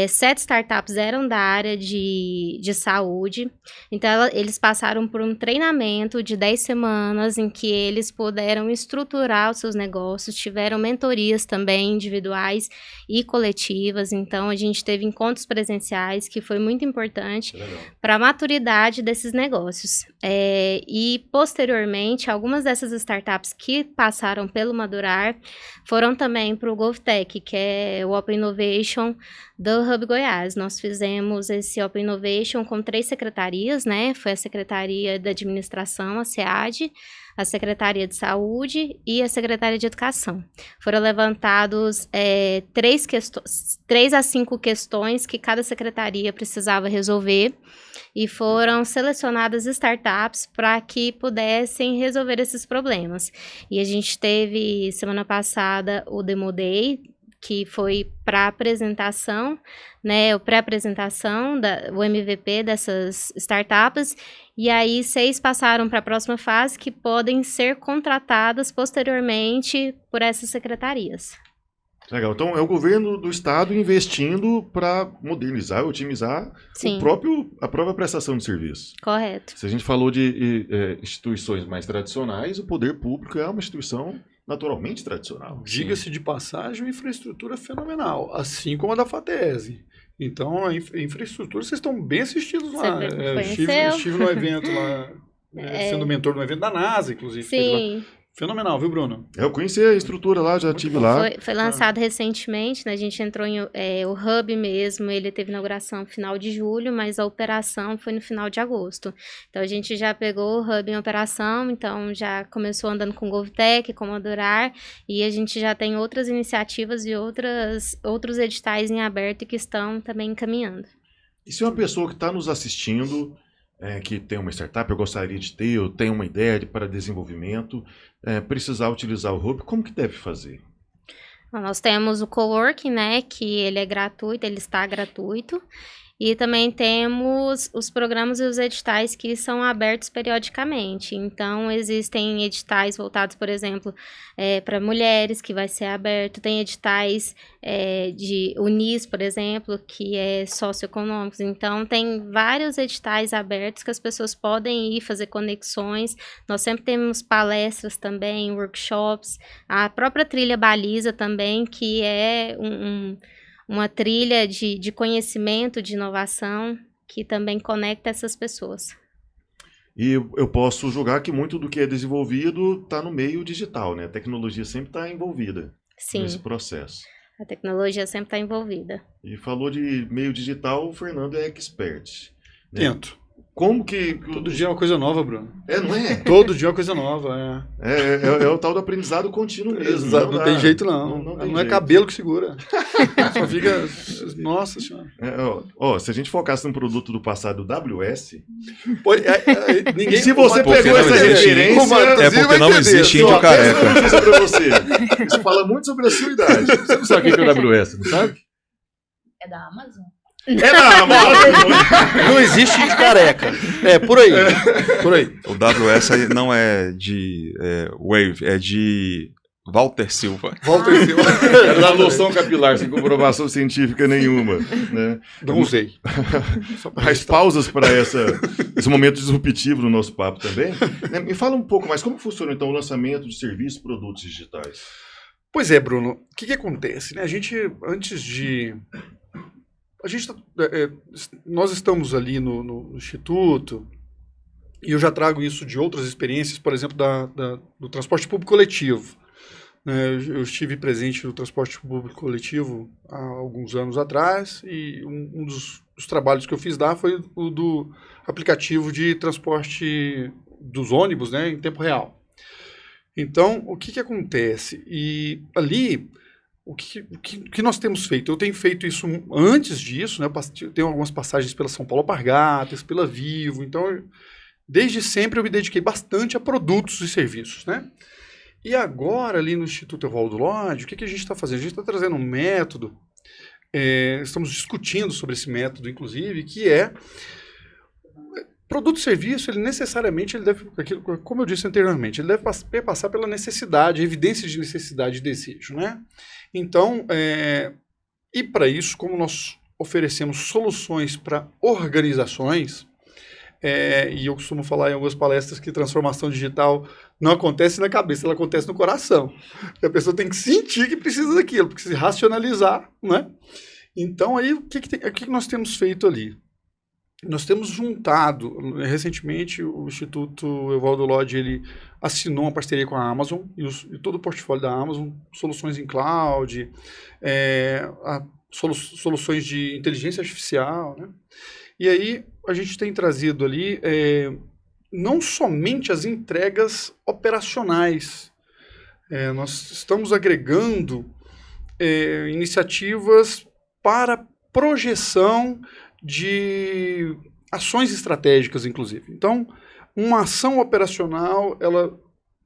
7 startups eram da área de saúde. Então, eles passaram por um treinamento de 10 semanas em que eles puderam estruturar os seus negócios, tiveram mentorias também individuais e coletivas. Então, a gente teve encontros presenciais, que foi muito importante para a maturidade desses negócios. E, posteriormente, algumas dessas startups que passaram pelo Madurar foram também para o GovTech, que é o Open Innovation do Hub Goiás. Nós fizemos esse Open Innovation com 3 secretarias, né? Foi a Secretaria da Administração, a SEAD, a Secretaria de Saúde e a Secretaria de Educação. Foram levantados 3 a 5 questões que cada secretaria precisava resolver e foram selecionadas startups para que pudessem resolver esses problemas. E a gente teve, semana passada, o Demo Day, que foi para apresentação, né, o pré-apresentação, o MVP dessas startups, e aí 6 passaram para a próxima fase, que podem ser contratadas posteriormente por essas secretarias. Legal. Então, é o governo do estado investindo para modernizar, otimizar Sim, a própria prestação de serviço. correto. Se a gente falou de instituições mais tradicionais, o poder público é uma instituição naturalmente tradicional. Diga-se de passagem, uma infraestrutura fenomenal, assim como a da FATESE. Então, a infraestrutura, vocês estão bem assistidos lá. Você Estive conheceu? no evento lá, sendo mentor no evento da NASA, inclusive. que teve lá. Sim, Fenomenal, viu, Bruno? Eu conheci a estrutura lá, já estive lá. foi lançado recentemente, né? A gente entrou em o hub mesmo, ele teve inauguração no final de julho, mas a operação foi no final de agosto. Então a gente já pegou o hub em operação, então já começou andando com o GovTech, com o Adorar, e a gente já tem outras iniciativas e outros editais em aberto que estão também encaminhando. E se uma pessoa que está nos assistindo, que tem uma startup, eu gostaria de ter, eu tenho uma ideia para desenvolvimento, precisar utilizar o Hub, como que deve fazer? Nós temos o coworking, né, que ele é gratuito, ele está gratuito, e também temos os programas e os editais que são abertos periodicamente. Então, existem editais voltados, por exemplo, para mulheres, que vai ser aberto. Tem editais de Unis, por exemplo, que é socioeconômicos. Então, tem vários editais abertos que as pessoas podem ir fazer conexões. Nós sempre temos palestras também, workshops. A própria trilha Baliza também, que é uma trilha de conhecimento, de inovação, que também conecta essas pessoas. E eu posso julgar que muito do que é desenvolvido está no meio digital, né? A tecnologia sempre está envolvida Sim, nesse processo. a tecnologia sempre está envolvida. E falou de meio digital, o Fernando é expert. Né? Tento. Como que... Todo dia é uma coisa nova, Bruno. Não é? Todo dia é uma coisa nova, É o tal do aprendizado contínuo mesmo. Exato, não tem jeito não. Não Não, tem é jeito. cabelo que segura. Só fica... Nossa senhora. Se a gente focasse no produto do passado, do WS, Pô, ninguém... se você Porque pegou não essa existe. referência... É porque não existe índio Só careca. essa notícia pra você. Isso fala muito sobre a sua idade. Você não sabe o que é o WS, não sabe? É da Amazon? É da Amazon. Não existe de careca. É, por aí. Por aí. O WS aí não é de Wave, é de Walter Silva. Walter Silva. Era da loção capilar, sem comprovação científica nenhuma. Né? Não usei. As pausas para esse momento disruptivo no nosso papo também. Né? Me fala um pouco mais, como funciona então o lançamento de serviços e produtos digitais? Pois é, Bruno. O que acontece? Né? Nós estamos ali no Instituto, e eu já trago isso de outras experiências, por exemplo, do transporte público coletivo. Eu estive presente no transporte público coletivo há alguns anos atrás, e um dos trabalhos que eu fiz lá foi o do aplicativo de transporte dos ônibus, né, em tempo real. Então, o que acontece? E ali... O que nós temos feito? Eu tenho feito isso antes disso, né? Eu tenho algumas passagens pela São Paulo Alpargatas, pela Vivo, então desde sempre eu me dediquei bastante a produtos e serviços, né? E agora ali no Instituto Evaldo Lodge, o que a gente está fazendo? A gente está trazendo um método, estamos discutindo sobre esse método, inclusive, que é produto e serviço, ele necessariamente, como eu disse anteriormente, ele deve passar pela necessidade, evidência de necessidade e desejo, né? Então, e para isso, como nós oferecemos soluções para organizações, e eu costumo falar em algumas palestras que transformação digital não acontece na cabeça, ela acontece no coração. A pessoa tem que sentir que precisa daquilo, precisa racionalizar, né? Então, aí, o que nós temos feito ali? Nós temos juntado, recentemente, o Instituto Evaldo Lodge, ele assinou uma parceria com a Amazon, e todo o portfólio da Amazon, soluções em cloud, soluções de inteligência artificial, né? E aí, a gente tem trazido ali, não somente as entregas operacionais, nós estamos agregando iniciativas para projeção de ações estratégicas, inclusive. Então, uma ação operacional, ela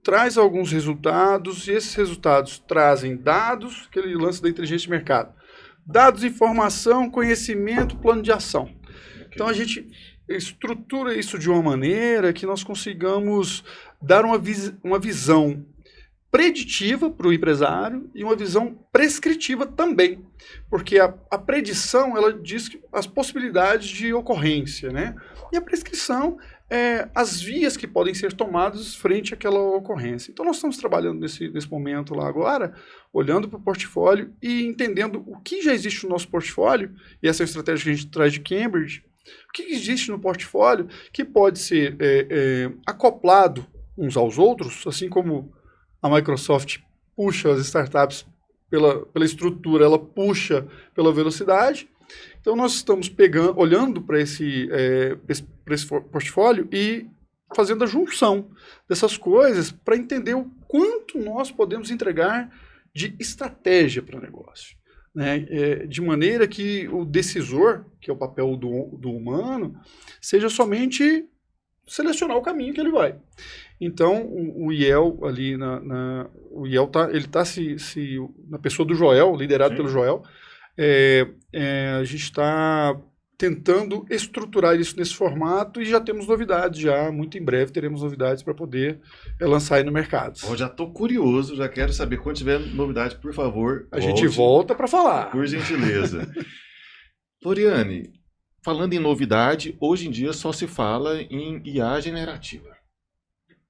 traz alguns resultados, e esses resultados trazem dados, aquele lance da inteligência de mercado. Dados, informação, conhecimento, plano de ação. Então, a gente estrutura isso de uma maneira que nós consigamos dar uma visão preditiva para o empresário e uma visão prescritiva também, porque a predição ela diz as possibilidades de ocorrência, né? E a prescrição é as vias que podem ser tomadas frente àquela ocorrência. Então nós estamos trabalhando nesse momento lá agora, olhando para o portfólio e entendendo o que já existe no nosso portfólio, e essa é a estratégia que a gente traz de Cambridge, o que existe no portfólio que pode ser acoplado uns aos outros, assim como a Microsoft puxa as startups pela estrutura, ela puxa pela velocidade. Então, nós estamos olhando para esse portfólio e fazendo a junção dessas coisas para entender o quanto nós podemos entregar de estratégia para o negócio, né? De maneira que o decisor, que é o papel do humano, seja somente selecionar o caminho que ele vai. Então, o IEL ali, o IEL ele está na pessoa do Joel, liderado pelo Joel, a gente está tentando estruturar isso nesse formato e já temos novidades, muito em breve teremos novidades para poder lançar aí no mercado. Eu já estou curioso, já quero saber, quando tiver novidade, por favor, a gente volta para falar. Por gentileza. Floriane, falando em novidade, hoje em dia só se fala em IA generativa.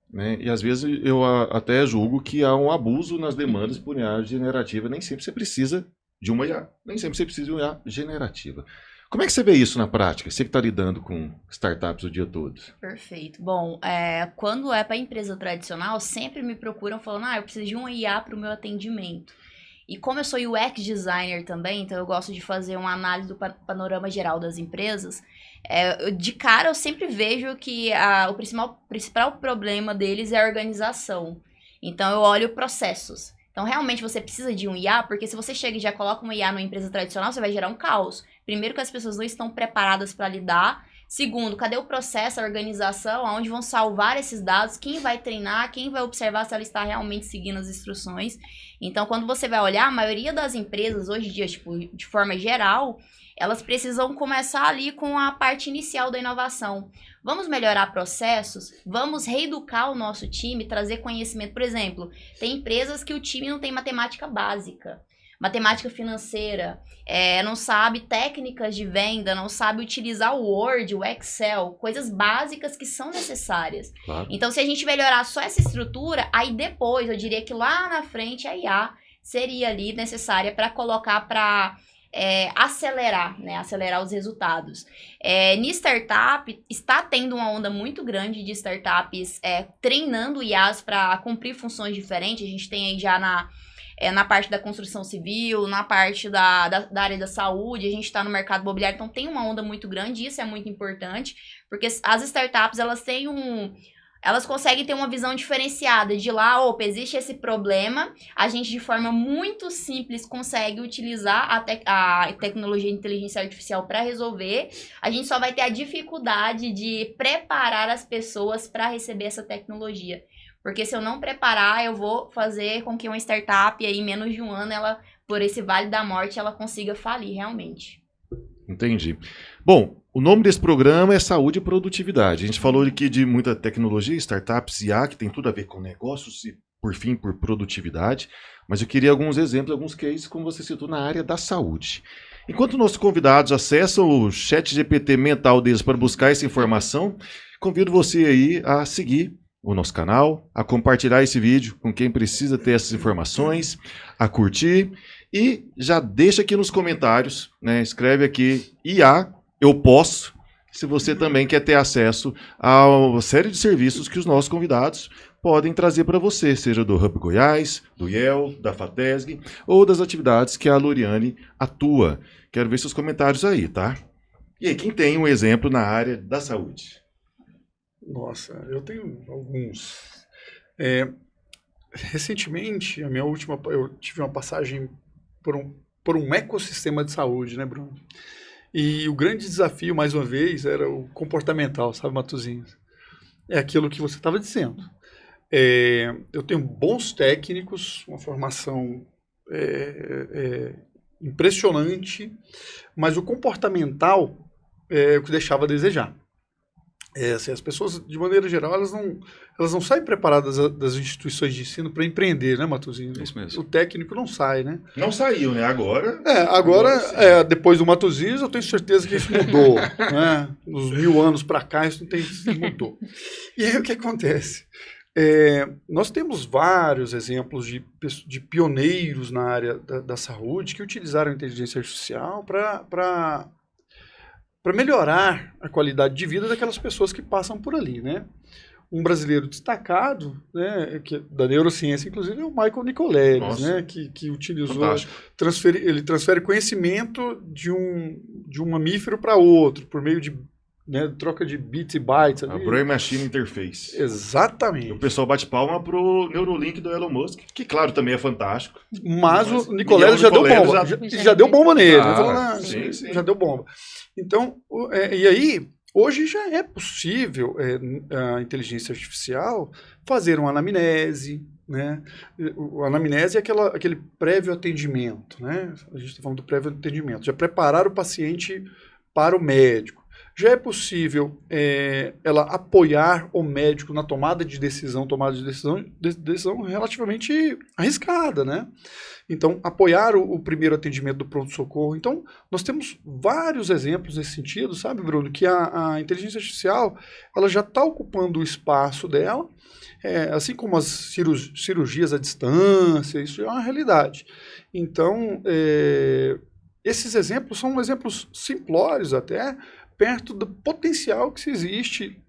Né? E às vezes eu até julgo que há um abuso nas demandas por IA generativa. Nem sempre você precisa de uma IA. Nem sempre você precisa de uma IA generativa. Como é que você vê isso na prática? Você que está lidando com startups o dia todo. Perfeito. Bom, quando é para empresa tradicional, sempre me procuram falando, eu preciso de uma IA para o meu atendimento. E como eu sou UX designer também, então eu gosto de fazer uma análise do panorama geral das empresas, de cara eu sempre vejo que o principal problema deles é a organização. Então eu olho processos. Então realmente você precisa de um IA, porque se você chega e já coloca uma IA numa empresa tradicional, você vai gerar um caos. Primeiro que as pessoas não estão preparadas para lidar. Segundo, cadê o processo, a organização, aonde vão salvar esses dados, quem vai treinar, quem vai observar se ela está realmente seguindo as instruções. Então, quando você vai olhar, a maioria das empresas, hoje em dia, de forma geral, elas precisam começar ali com a parte inicial da inovação. Vamos melhorar processos, vamos reeducar o nosso time, trazer conhecimento. Por exemplo, tem empresas que o time não tem matemática básica. Matemática financeira, não sabe técnicas de venda, não sabe utilizar o Word, o Excel, coisas básicas que são necessárias. Claro. Então, se a gente melhorar só essa estrutura, aí depois, eu diria que lá na frente, a IA seria ali necessária para colocar para acelerar, né? Acelerar os resultados. Em startup, está tendo uma onda muito grande de startups treinando IAs para cumprir funções diferentes. A gente tem aí já na parte da construção civil, na parte da área da saúde, a gente está no mercado imobiliário, então tem uma onda muito grande, e isso é muito importante, porque as startups, elas conseguem ter uma visão diferenciada de lá, existe esse problema, a gente de forma muito simples consegue utilizar a tecnologia de inteligência artificial para resolver, a gente só vai ter a dificuldade de preparar as pessoas para receber essa tecnologia. Porque se eu não preparar, eu vou fazer com que uma startup, aí, em menos de um ano, ela, por esse vale da morte, ela consiga falir realmente. Entendi. Bom, o nome desse programa é Saúde e Produtividade. A gente falou aqui de muita tecnologia, startups, IA, que tem tudo a ver com negócios e, por fim, por produtividade. Mas eu queria alguns exemplos, alguns cases, como você citou, na área da saúde. Enquanto nossos convidados acessam o ChatGPT mental deles para buscar essa informação, convido você aí a seguir o nosso canal, a compartilhar esse vídeo com quem precisa ter essas informações, a curtir e já deixa aqui nos comentários, né? Escreve aqui IA, eu posso, se você também quer ter acesso a uma série de serviços que os nossos convidados podem trazer para você, seja do Hub Goiás, do IEL, da FATESG ou das atividades que a Loriane atua. Quero ver seus comentários aí, tá? E aí, quem tem um exemplo na área da saúde? Nossa, eu tenho alguns. Recentemente, eu tive uma passagem por um ecossistema de saúde, né, Bruno? E o grande desafio, mais uma vez, era o comportamental, sabe, Matuzinho? É aquilo que você estava dizendo. Eu tenho bons técnicos, uma formação impressionante, mas o comportamental é o que deixava a desejar. Assim, as pessoas, de maneira geral, elas não saem preparadas das instituições de ensino para empreender, né, Matuzinho? Isso mesmo. O técnico não sai, né? Não saiu, né? Agora. Agora depois do Matosinhos, eu tenho certeza que isso mudou. Né? Nos 1000 anos para cá, isso mudou. E aí o que acontece? Nós temos vários exemplos de pioneiros na área da saúde que utilizaram a inteligência artificial para melhorar a qualidade de vida daquelas pessoas que passam por ali, né? Um brasileiro destacado, né, da neurociência, inclusive, é o Michael Nicoleles, né, que utilizou, ele transfere conhecimento de um mamífero para outro, por meio de troca de bits e bytes. A Brain Machine Interface. Exatamente. O pessoal bate palma pro Neuralink do Elon Musk, que, claro, também é fantástico. Mas o Nicoleles já deu bomba. Já deu bomba nele. Sim. Já deu bomba. Então, e aí, hoje já é possível a inteligência artificial fazer uma anamnese, né? A anamnese é aquele prévio atendimento, né? A gente está falando do prévio atendimento. Já preparar o paciente para o médico. Já é possível ela apoiar o médico na tomada de decisão relativamente arriscada, né? Então, apoiar o primeiro atendimento do pronto-socorro. Então, nós temos vários exemplos nesse sentido, sabe, Bruno? Que a inteligência artificial ela já está ocupando o espaço dela, assim como as cirurgias à distância, isso é uma realidade. Então, esses exemplos são exemplos simplórios até, perto do potencial que se existe,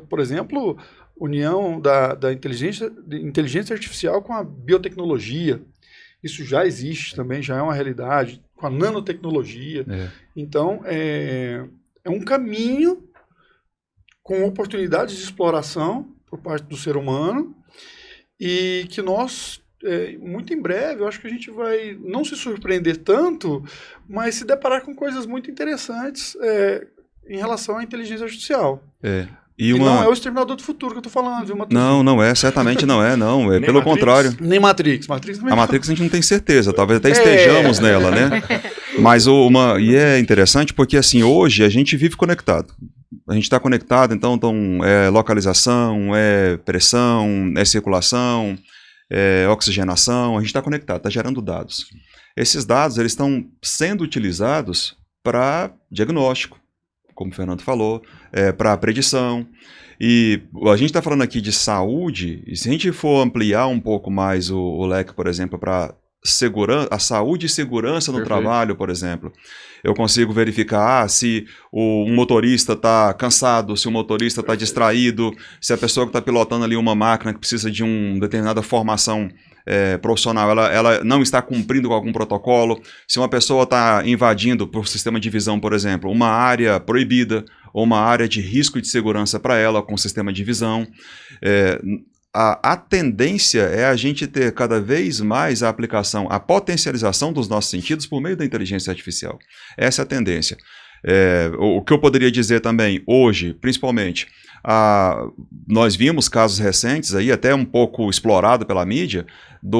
por exemplo, união da inteligência artificial com a biotecnologia. Isso já existe também, já é uma realidade, com a nanotecnologia. Então, é um caminho com oportunidades de exploração por parte do ser humano e que nós, muito em breve, eu acho que a gente vai não se surpreender tanto, mas se deparar com coisas muito interessantes em relação à inteligência artificial. E não é o Exterminador do Futuro que eu tô falando, viu, Matheus? Não é, certamente não é, não. É pelo Matrix? contrário. Nem Matrix. A Matrix a gente não tem certeza, talvez até estejamos nela, né? Mas e é interessante porque, assim, hoje a gente vive conectado. A gente está conectado, então é localização, é pressão, é circulação, é oxigenação, a gente está conectado, está gerando dados. Esses dados, eles estão sendo utilizados para diagnóstico, como o Fernando falou, para predição. E a gente está falando aqui de saúde, e se a gente for ampliar um pouco mais o leque, por exemplo, para a saúde e segurança no trabalho, por exemplo, eu consigo verificar se um motorista está cansado, se o motorista está distraído, se a pessoa que está pilotando ali uma máquina que precisa de uma determinada formação profissional, ela não está cumprindo com algum protocolo, se uma pessoa está invadindo por sistema de visão, por exemplo, uma área proibida ou uma área de risco de segurança para ela com sistema de visão. A tendência é a gente ter cada vez mais a aplicação, a potencialização dos nossos sentidos por meio da inteligência artificial. Essa é a tendência. O que eu poderia dizer também, hoje, principalmente, nós vimos casos recentes, aí, até um pouco explorado pela mídia, de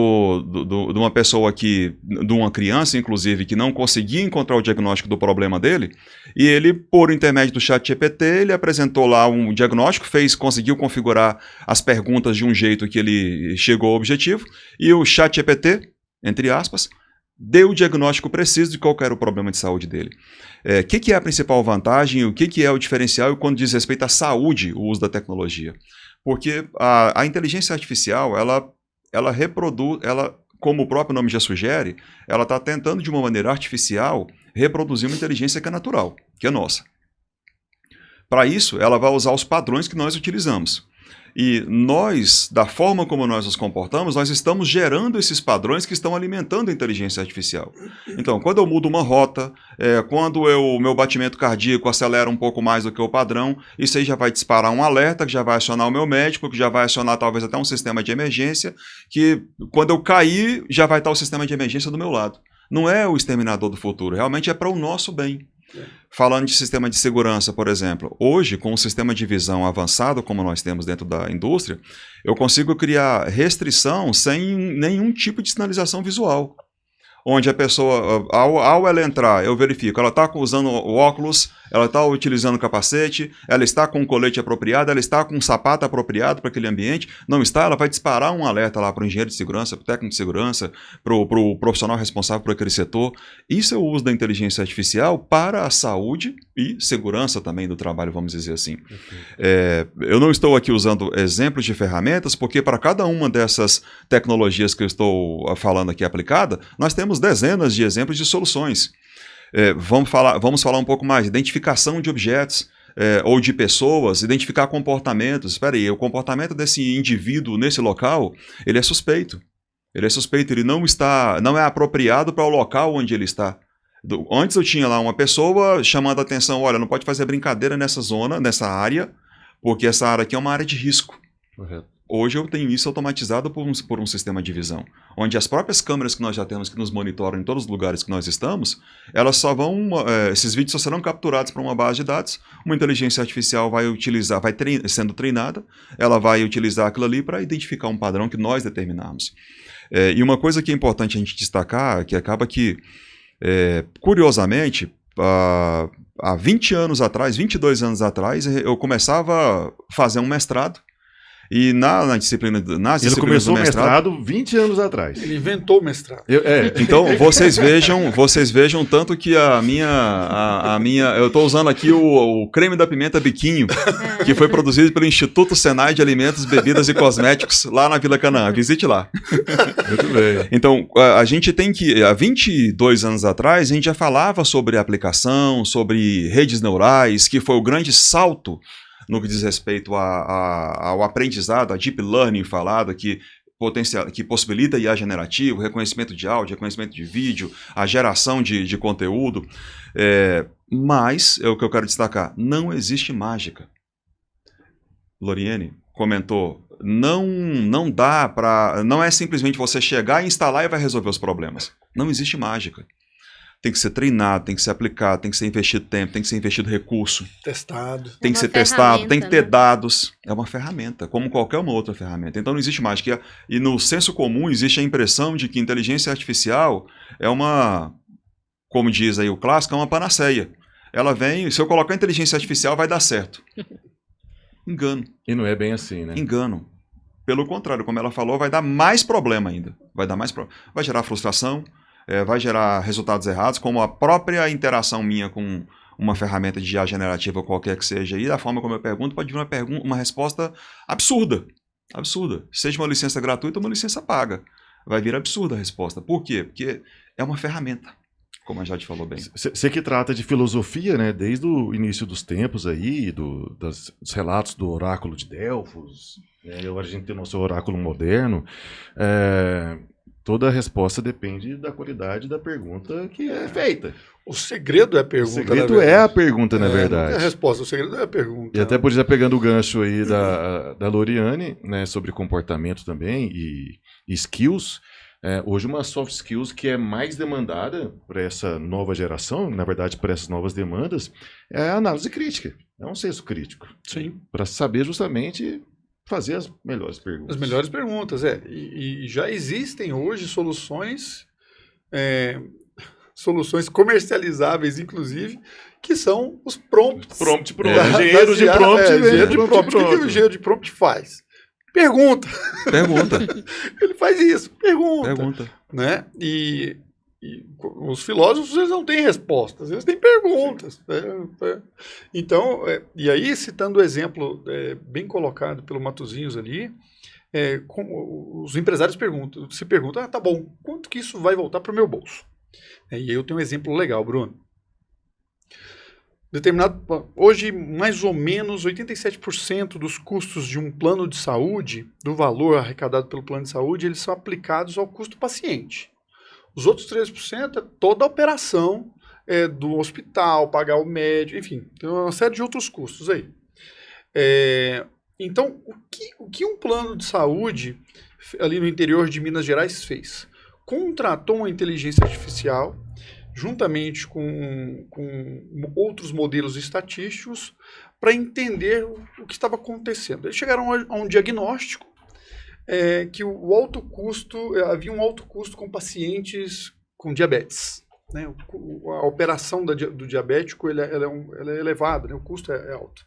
uma pessoa de uma criança, inclusive, que não conseguia encontrar o diagnóstico do problema dele, e ele, por intermédio do ChatGPT, ele apresentou lá um diagnóstico, conseguiu configurar as perguntas de um jeito que ele chegou ao objetivo, e o ChatGPT, entre aspas, deu o diagnóstico preciso de qual era o problema de saúde dele. O que é a principal vantagem, o que é o diferencial quando diz respeito à saúde, o uso da tecnologia? Porque a inteligência artificial, ela reproduz, como o próprio nome já sugere, ela está tentando de uma maneira artificial reproduzir uma inteligência que é natural, que é nossa. Para isso, ela vai usar os padrões que nós utilizamos. E nós, da forma como nós nos comportamos, nós estamos gerando esses padrões que estão alimentando a inteligência artificial. Então, quando eu mudo uma rota, quando o meu batimento cardíaco acelera um pouco mais do que o padrão, isso aí já vai disparar um alerta, que já vai acionar o meu médico, que já vai acionar talvez até um sistema de emergência, que quando eu cair, já vai estar o sistema de emergência do meu lado. Não é o Exterminador do Futuro, realmente é para o nosso bem. Falando de sistema de segurança, por exemplo, hoje, com um sistema de visão avançado, como nós temos dentro da indústria, eu consigo criar restrição sem nenhum tipo de sinalização visual. Onde a pessoa, ao ela entrar, eu verifico, ela está usando o óculos ela está utilizando o capacete, ela está com o colete apropriado, ela está com um sapato apropriado para aquele ambiente. Não está, ela vai disparar um alerta lá para o engenheiro de segurança, para o técnico de segurança, para o profissional responsável por aquele setor. Isso é o uso da inteligência artificial para a saúde e segurança também do trabalho, vamos dizer assim. Eu não estou aqui usando exemplos de ferramentas, porque para cada uma dessas tecnologias que eu estou falando aqui aplicada, nós temos dezenas de exemplos de soluções. Vamos falar um pouco mais, identificação de objetos ou de pessoas, identificar comportamentos. Espera aí, o comportamento desse indivíduo nesse local, ele é suspeito. Ele é suspeito, ele não é apropriado para o local onde ele está. Antes eu tinha lá uma pessoa chamando a atenção, olha, não pode fazer brincadeira nessa zona, nessa área, porque essa área aqui é uma área de risco. Correto. Hoje eu tenho isso automatizado por um sistema de visão, onde as próprias câmeras que nós já temos que nos monitoram em todos os lugares que nós estamos, elas só vão, esses vídeos só serão capturados para uma base de dados, uma inteligência artificial vai utilizar, sendo treinada, ela vai utilizar aquilo ali para identificar um padrão que nós determinamos. E uma coisa que é importante a gente destacar, que acaba que, curiosamente, há 20 anos atrás, 22 anos atrás, eu começava a fazer um mestrado. E nas disciplinas do mestrado... Ele começou o mestrado 20 anos atrás. Ele inventou o mestrado. Então, vocês vejam tanto que a minha eu estou usando aqui o creme da pimenta biquinho, que foi produzido pelo Instituto Senai de Alimentos, Bebidas e Cosméticos, lá na Vila Canaã. Visite lá. Muito bem. Então, a gente tem que... Há 22 anos atrás, a gente já falava sobre aplicação, sobre redes neurais, que foi o grande salto no que diz respeito ao aprendizado, a deep learning falada, que possibilita IA generativo, reconhecimento de áudio, reconhecimento de vídeo, a geração de conteúdo. Mas, o que eu quero destacar, não existe mágica. Loriene comentou, não dá para... Não é simplesmente você chegar, instalar e vai resolver os problemas. Não existe mágica. Tem que ser treinado, tem que ser aplicado, tem que ser investido tempo, tem que ser investido recurso. Testado. Tem que ser testado, tem que ter dados. É uma ferramenta, como qualquer uma outra ferramenta. Então não existe mágica. E no senso comum existe a impressão de que inteligência artificial é uma, como diz aí o clássico, é uma panaceia. Ela vem, se eu colocar inteligência artificial vai dar certo. Engano. E não é bem assim, né? Engano. Pelo contrário, como ela falou, vai dar mais problema ainda. Vai gerar frustração, vai gerar resultados errados, como a própria interação minha com uma ferramenta de IA generativa ou qualquer que seja, e da forma como eu pergunto, pode vir uma resposta absurda. Absurda. Seja uma licença gratuita ou uma licença paga. Vai vir absurda a resposta. Por quê? Porque é uma ferramenta, como a Jade falou bem. Você que trata de filosofia, né, desde o início dos tempos aí, dos relatos do oráculo de Delfos, agora a gente tem o nosso oráculo moderno, toda a resposta depende da qualidade da pergunta que é feita. O segredo é a pergunta. O segredo é a pergunta, na verdade. Não é a resposta, o segredo é a pergunta. E até por isso, pegando o gancho aí da Loriane, né, sobre comportamento também e skills, hoje uma soft skills que é mais demandada por essa nova geração, na verdade, por essas novas demandas, é a análise crítica. É um senso crítico. Sim. Para saber justamente fazer as melhores perguntas. As melhores perguntas, E já existem hoje soluções comercializáveis, inclusive, que são os prompts. Engenheiro de prompt. Engenheiro de prompt. O que o engenheiro de prompt faz? Pergunta. Ele faz isso. Pergunta. Né? E os filósofos, eles não têm respostas, eles têm perguntas. Então, e aí, citando o exemplo bem colocado pelo Matosinhos ali, os empresários se perguntam, tá bom, quanto que isso vai voltar para o meu bolso? E aí eu tenho um exemplo legal, Bruno. Hoje, mais ou menos 87% dos custos de um plano de saúde, do valor arrecadado pelo plano de saúde, eles são aplicados ao custo paciente. Os outros 3% é toda a operação do hospital, pagar o médico, enfim, tem uma série de outros custos aí. Então, o que um plano de saúde ali no interior de Minas Gerais fez? Contratou uma inteligência artificial, juntamente com outros modelos estatísticos, para entender o que estava acontecendo. Eles chegaram a um diagnóstico que havia um alto custo com pacientes com diabetes. né? A operação do diabético ela é elevada, né? O custo é alto.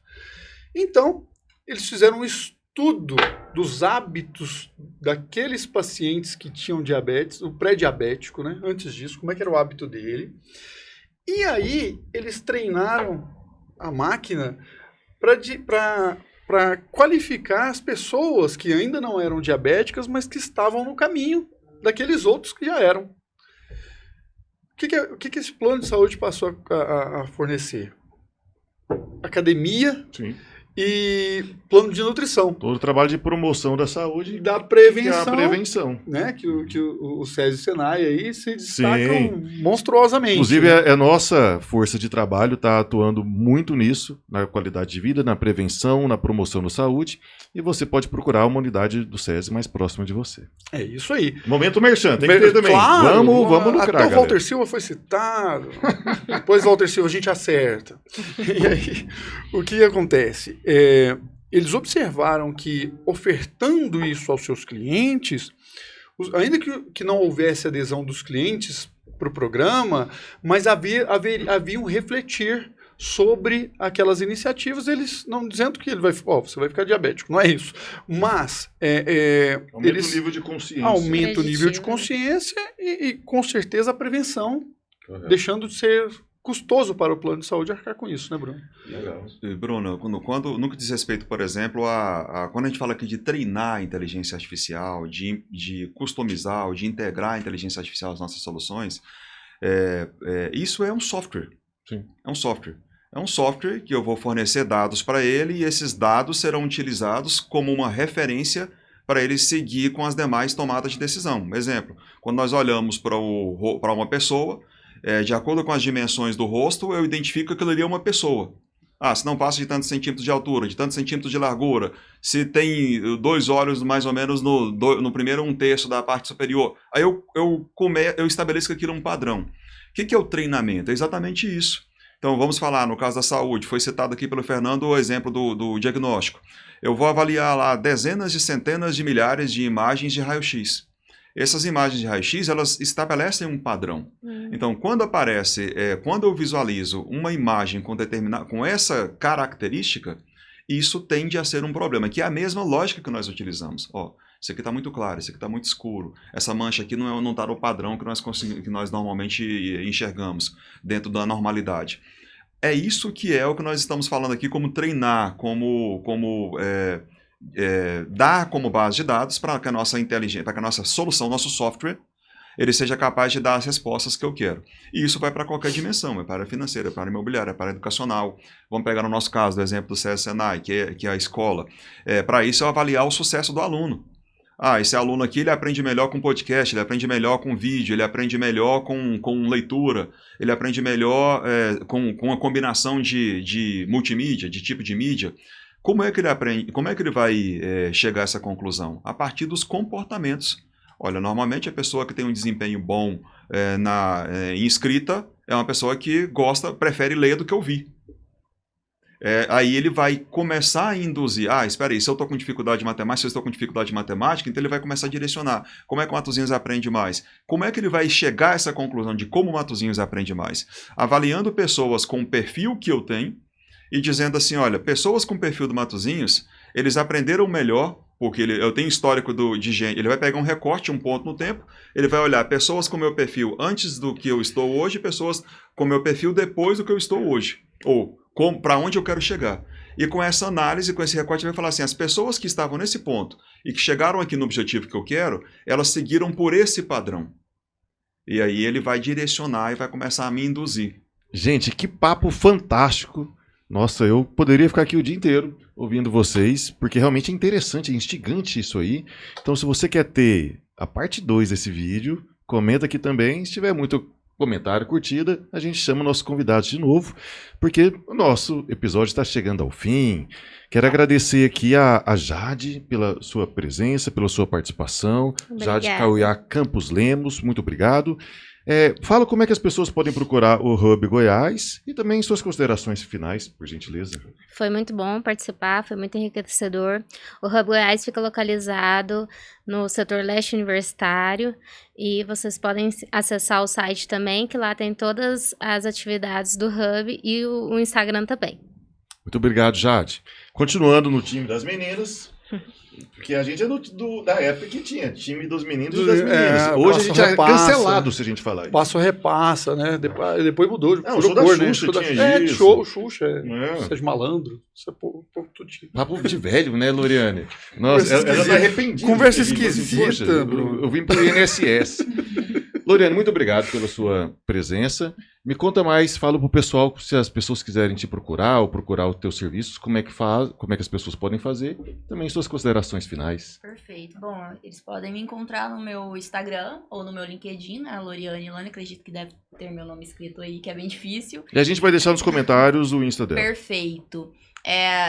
Então, eles fizeram um estudo dos hábitos daqueles pacientes que tinham diabetes, o pré-diabético, né? Antes disso, como é que era o hábito dele. E aí, eles treinaram a máquina para qualificar as pessoas que ainda não eram diabéticas, mas que estavam no caminho daqueles outros que já eram. O que esse plano de saúde passou a fornecer? Academia. Sim. E plano de nutrição. Todo o trabalho de promoção da saúde. Da prevenção. Que é a prevenção. Né? Que o SESI e o Senai aí se destacam monstruosamente. Inclusive, a nossa força de trabalho está atuando muito nisso, na qualidade de vida, na prevenção, na promoção da saúde. E você pode procurar uma unidade do SESI mais próxima de você. É isso aí. Momento merchan, tem que ter também. Claro, vamos lucrar, até o Walter Silva foi citado. Depois o Walter Silva a gente acerta. E aí, o que acontece? Eles observaram que, ofertando isso aos seus clientes, ainda que não houvesse adesão dos clientes para o programa, mas havia um refletir sobre aquelas iniciativas, eles não dizendo que ele você vai ficar diabético, não é isso. Mas aumenta o nível de consciência. Aumenta o nível de consciência e com certeza a prevenção, deixando de ser custoso para o plano de saúde arcar com isso, né, Bruno? Legal. Bruno, no que diz respeito, por exemplo, quando a gente fala aqui de treinar a inteligência artificial, de customizar ou de integrar a inteligência artificial às nossas soluções, isso é um software. Sim. É um software. É um software que eu vou fornecer dados para ele e esses dados serão utilizados como uma referência para ele seguir com as demais tomadas de decisão. Exemplo, quando nós olhamos para uma pessoa, de acordo com as dimensões do rosto, eu identifico que aquilo ali é uma pessoa. Se não passa de tantos centímetros de altura, de tantos centímetros de largura, se tem 2 olhos mais ou menos no primeiro 1/3 da parte superior, aí eu estabeleço que aquilo é um padrão. O que é o treinamento? É exatamente isso. Então vamos falar, no caso da saúde, foi citado aqui pelo Fernando o exemplo do diagnóstico. Eu vou avaliar lá dezenas de centenas de milhares de imagens de raio-x. Essas imagens de raio-x, elas estabelecem um padrão. Então, quando eu visualizo uma imagem com essa característica, isso tende a ser um problema, que é a mesma lógica que nós utilizamos. Isso aqui está muito claro, isso aqui está muito escuro. Essa mancha aqui não está no padrão que nós normalmente enxergamos dentro da normalidade. É isso que é o que nós estamos falando aqui como treinar, dar como base de dados para que a nossa inteligência, para que a nossa solução, nosso software, ele seja capaz de dar as respostas que eu quero. E isso vai para qualquer dimensão, é para a área financeira, é para a área imobiliária, é para a área educacional. Vamos pegar no nosso caso, do exemplo do SESI Senai, que é a escola. Para isso, eu avaliar o sucesso do aluno. Esse aluno aqui, ele aprende melhor com podcast, ele aprende melhor com vídeo, ele aprende melhor com leitura, ele aprende melhor com a combinação de multimídia, de tipo de mídia. Como é que ele aprende? Como é que ele vai chegar a essa conclusão? A partir dos comportamentos. Olha, normalmente a pessoa que tem um desempenho bom em escrita é uma pessoa que prefere ler do que ouvir. Aí ele vai começar a induzir, espera aí, se eu estou com dificuldade de matemática, se eu estou com dificuldade de matemática, então ele vai começar a direcionar. Como é que o Matosinhos aprende mais? Como é que ele vai chegar a essa conclusão de como o Matosinhos aprende mais? Avaliando pessoas com o perfil que eu tenho e dizendo assim, olha, pessoas com o perfil do Matosinhos, eles aprenderam melhor, porque eu tenho histórico de gente, ele vai pegar um recorte, um ponto no tempo, ele vai olhar pessoas com meu perfil antes do que eu estou hoje, pessoas com meu perfil depois do que eu estou hoje, ou para onde eu quero chegar. E com essa análise, com esse recorte, ele vai falar assim, as pessoas que estavam nesse ponto e que chegaram aqui no objetivo que eu quero, elas seguiram por esse padrão. E aí ele vai direcionar e vai começar a me induzir. Gente, que papo fantástico. Nossa, eu poderia ficar aqui o dia inteiro ouvindo vocês, porque realmente é interessante, é instigante isso aí. Então, se você quer ter a parte 2 desse vídeo, comenta aqui também. Se tiver muito comentário, curtida, a gente chama o nosso convidado de novo, porque o nosso episódio está chegando ao fim. Quero agradecer aqui a Jade pela sua presença, pela sua participação. Obrigada. Jade Cauiá Campos Lemos, muito obrigado. Fala como é que as pessoas podem procurar o Hub Goiás e também suas considerações finais, por gentileza. Foi muito bom participar, foi muito enriquecedor. O Hub Goiás fica localizado no setor leste universitário e vocês podem acessar o site também, que lá tem todas as atividades do Hub e o Instagram também. Muito obrigado, Jade. Continuando no time das meninas, porque a gente é da época que tinha time dos meninos e das meninas. Hoje a gente é cancelado se a gente falar isso. Passa ou repassa, né? Depois mudou. Não, o show da Xuxa tinha isso. Xuxa, Sérgio Malandro. Isso é pouco tudinho. Papo de velho, né, Loriane? Nossa, ela tá arrependida. Conversa Assim, esquisita, eu vim pro INSS. Loriane, muito obrigado pela sua presença. Me conta mais, fala pro pessoal, se as pessoas quiserem te procurar ou procurar os teus serviços, como é que as pessoas podem fazer, também suas considerações finais. Perfeito. Bom, eles podem me encontrar no meu Instagram ou no meu LinkedIn, né, Loriane Ilane, acredito que deve ter meu nome escrito aí, que é bem difícil. E a gente vai deixar nos comentários o Insta dela. Perfeito.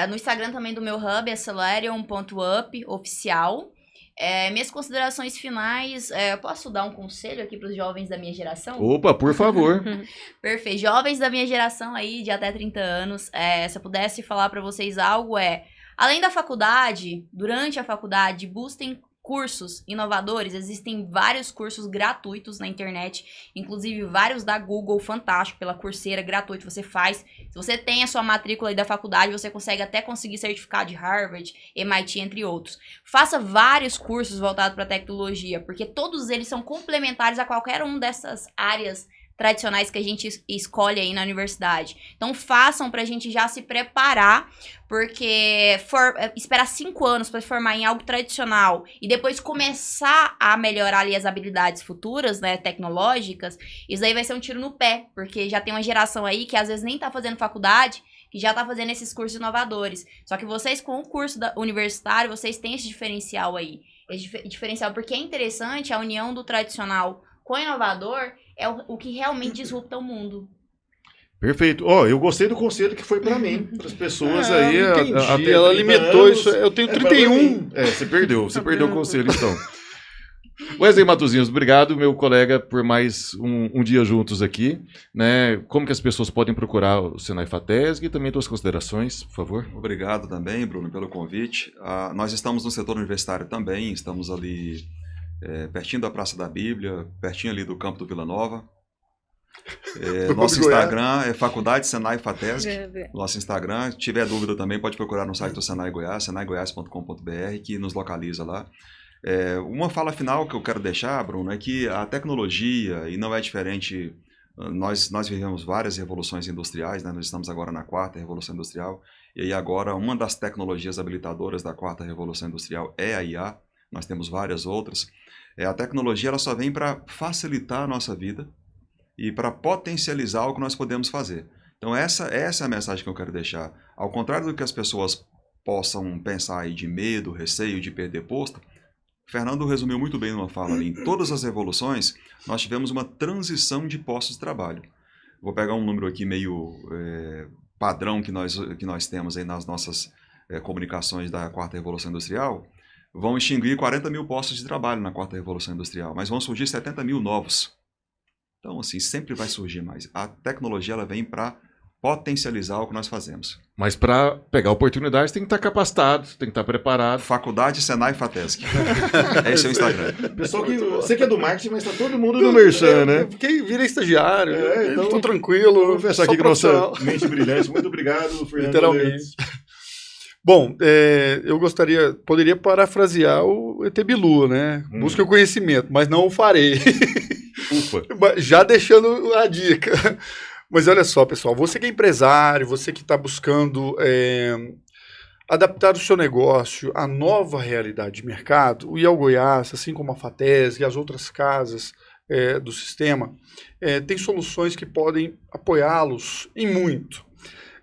No Instagram também do meu hub, é celerion.up, oficial. Minhas considerações finais, posso dar um conselho aqui para os jovens da minha geração? Opa, por favor. Perfeito. Jovens da minha geração aí, de até 30 anos, se eu pudesse falar para vocês algo além da faculdade, durante a faculdade, busquem cursos inovadores. Existem vários cursos gratuitos na internet, inclusive vários da Google, fantástico, pela Coursera, gratuito, você faz. Se você tem a sua matrícula aí da faculdade, você consegue até conseguir certificado de Harvard, MIT, entre outros. Faça vários cursos voltados para tecnologia, porque todos eles são complementares a qualquer um dessas áreas tradicionais que a gente escolhe aí na universidade. Então façam pra gente já se preparar, porque esperar 5 anos para se formar em algo tradicional e depois começar a melhorar ali as habilidades futuras, né, tecnológicas, isso aí vai ser um tiro no pé, porque já tem uma geração aí que às vezes nem tá fazendo faculdade, que já tá fazendo esses cursos inovadores. Só que vocês, com o curso universitário, vocês têm esse diferencial aí. Esse diferencial, porque é interessante a união do tradicional com o inovador, é o que realmente disrupta o mundo. Perfeito. Eu gostei do conselho que foi para mim, para as pessoas aí. Entendi. Ela limitou anos, isso. Eu tenho 31. Você perdeu o conselho, então. Wesley Matosinhos, obrigado, meu colega, por mais um dia juntos aqui. Né? Como que as pessoas podem procurar o Senai FATESG e também suas considerações, por favor? Obrigado também, Bruno, pelo convite. Nós estamos no setor universitário também, estamos ali pertinho da Praça da Bíblia, pertinho ali do campo do Vila Nova. Nosso Instagram é Faculdade Senai FATESG. Nosso Instagram, se tiver dúvida também, pode procurar no site do Senai Goiás, senaigoias.com.br, que nos localiza lá. Uma fala final que eu quero deixar, Bruno, é que a tecnologia, e não é diferente, nós vivemos várias revoluções industriais, né? Nós estamos agora na 4ª Revolução Industrial, e aí agora uma das tecnologias habilitadoras da 4ª Revolução Industrial é a IA, nós temos várias outras. A tecnologia ela só vem para facilitar a nossa vida e para potencializar o que nós podemos fazer. Então essa é a mensagem que eu quero deixar. Ao contrário do que as pessoas possam pensar aí de medo, receio de perder posto, Fernando resumiu muito bem numa fala ali. Em todas as revoluções, nós tivemos uma transição de postos de trabalho. Vou pegar um número aqui meio padrão que nós temos aí nas nossas comunicações da 4ª Revolução Industrial. Vão extinguir 40 mil postos de trabalho na 4ª Revolução Industrial, mas vão surgir 70 mil novos. Então, assim, sempre vai surgir mais. A tecnologia ela vem para potencializar o que nós fazemos. Mas para pegar oportunidades tem que estar capacitado, tem que estar preparado. Faculdade Senai FATESG. Esse é o Instagram. Pessoal você que é do marketing, mas está todo mundo no merchan, né? Quem vira estagiário, então tô tranquilo. Vamos fechar aqui com nossa mente brilhante. Muito obrigado, Fernando. Literalmente. Bom, poderia parafrasear o ET Bilu, né? Busque o conhecimento, mas não o farei. Ufa. Já deixando a dica. Mas olha só, pessoal, você que é empresário, você que está buscando adaptar o seu negócio à nova realidade de mercado, o IEL Goiás, assim como a FATESG e as outras casas do sistema, tem soluções que podem apoiá-los em muito.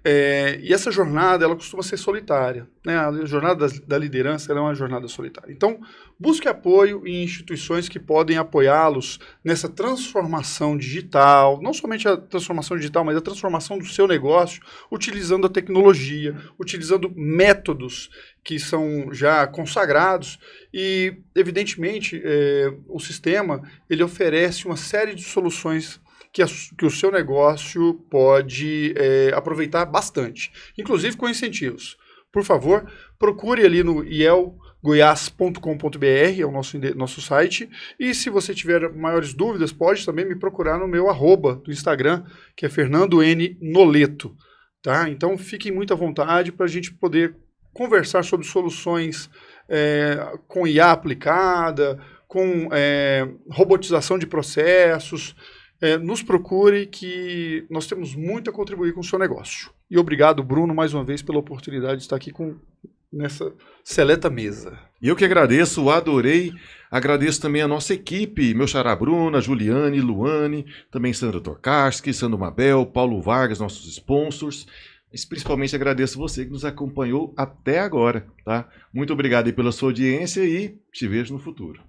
E essa jornada, ela costuma ser solitária, né? A jornada da liderança, ela é uma jornada solitária. Então, busque apoio em instituições que podem apoiá-los nessa transformação digital, não somente a transformação digital, mas a transformação do seu negócio, utilizando a tecnologia, utilizando métodos que são já consagrados e, evidentemente, o sistema ele oferece uma série de soluções que o seu negócio pode aproveitar bastante, inclusive com incentivos. Por favor, procure ali no ielgoias.com.br, é o nosso site, e se você tiver maiores dúvidas, pode também me procurar no meu @ do Instagram, que é Fernando N. Noleto. Tá? Então, fiquem muito à vontade para a gente poder conversar sobre soluções com IA aplicada, com robotização de processos. Nos procure que nós temos muito a contribuir com o seu negócio. E obrigado, Bruno, mais uma vez pela oportunidade de estar aqui nessa seleta mesa. Eu que agradeço, adorei. Agradeço também a nossa equipe, meu xará Bruna, Juliane, Luane, também Sandra Tokarski, Sandro Mabel, Paulo Vargas, nossos sponsors. Mas principalmente agradeço você que nos acompanhou até agora, tá? Muito obrigado aí pela sua audiência e te vejo no futuro.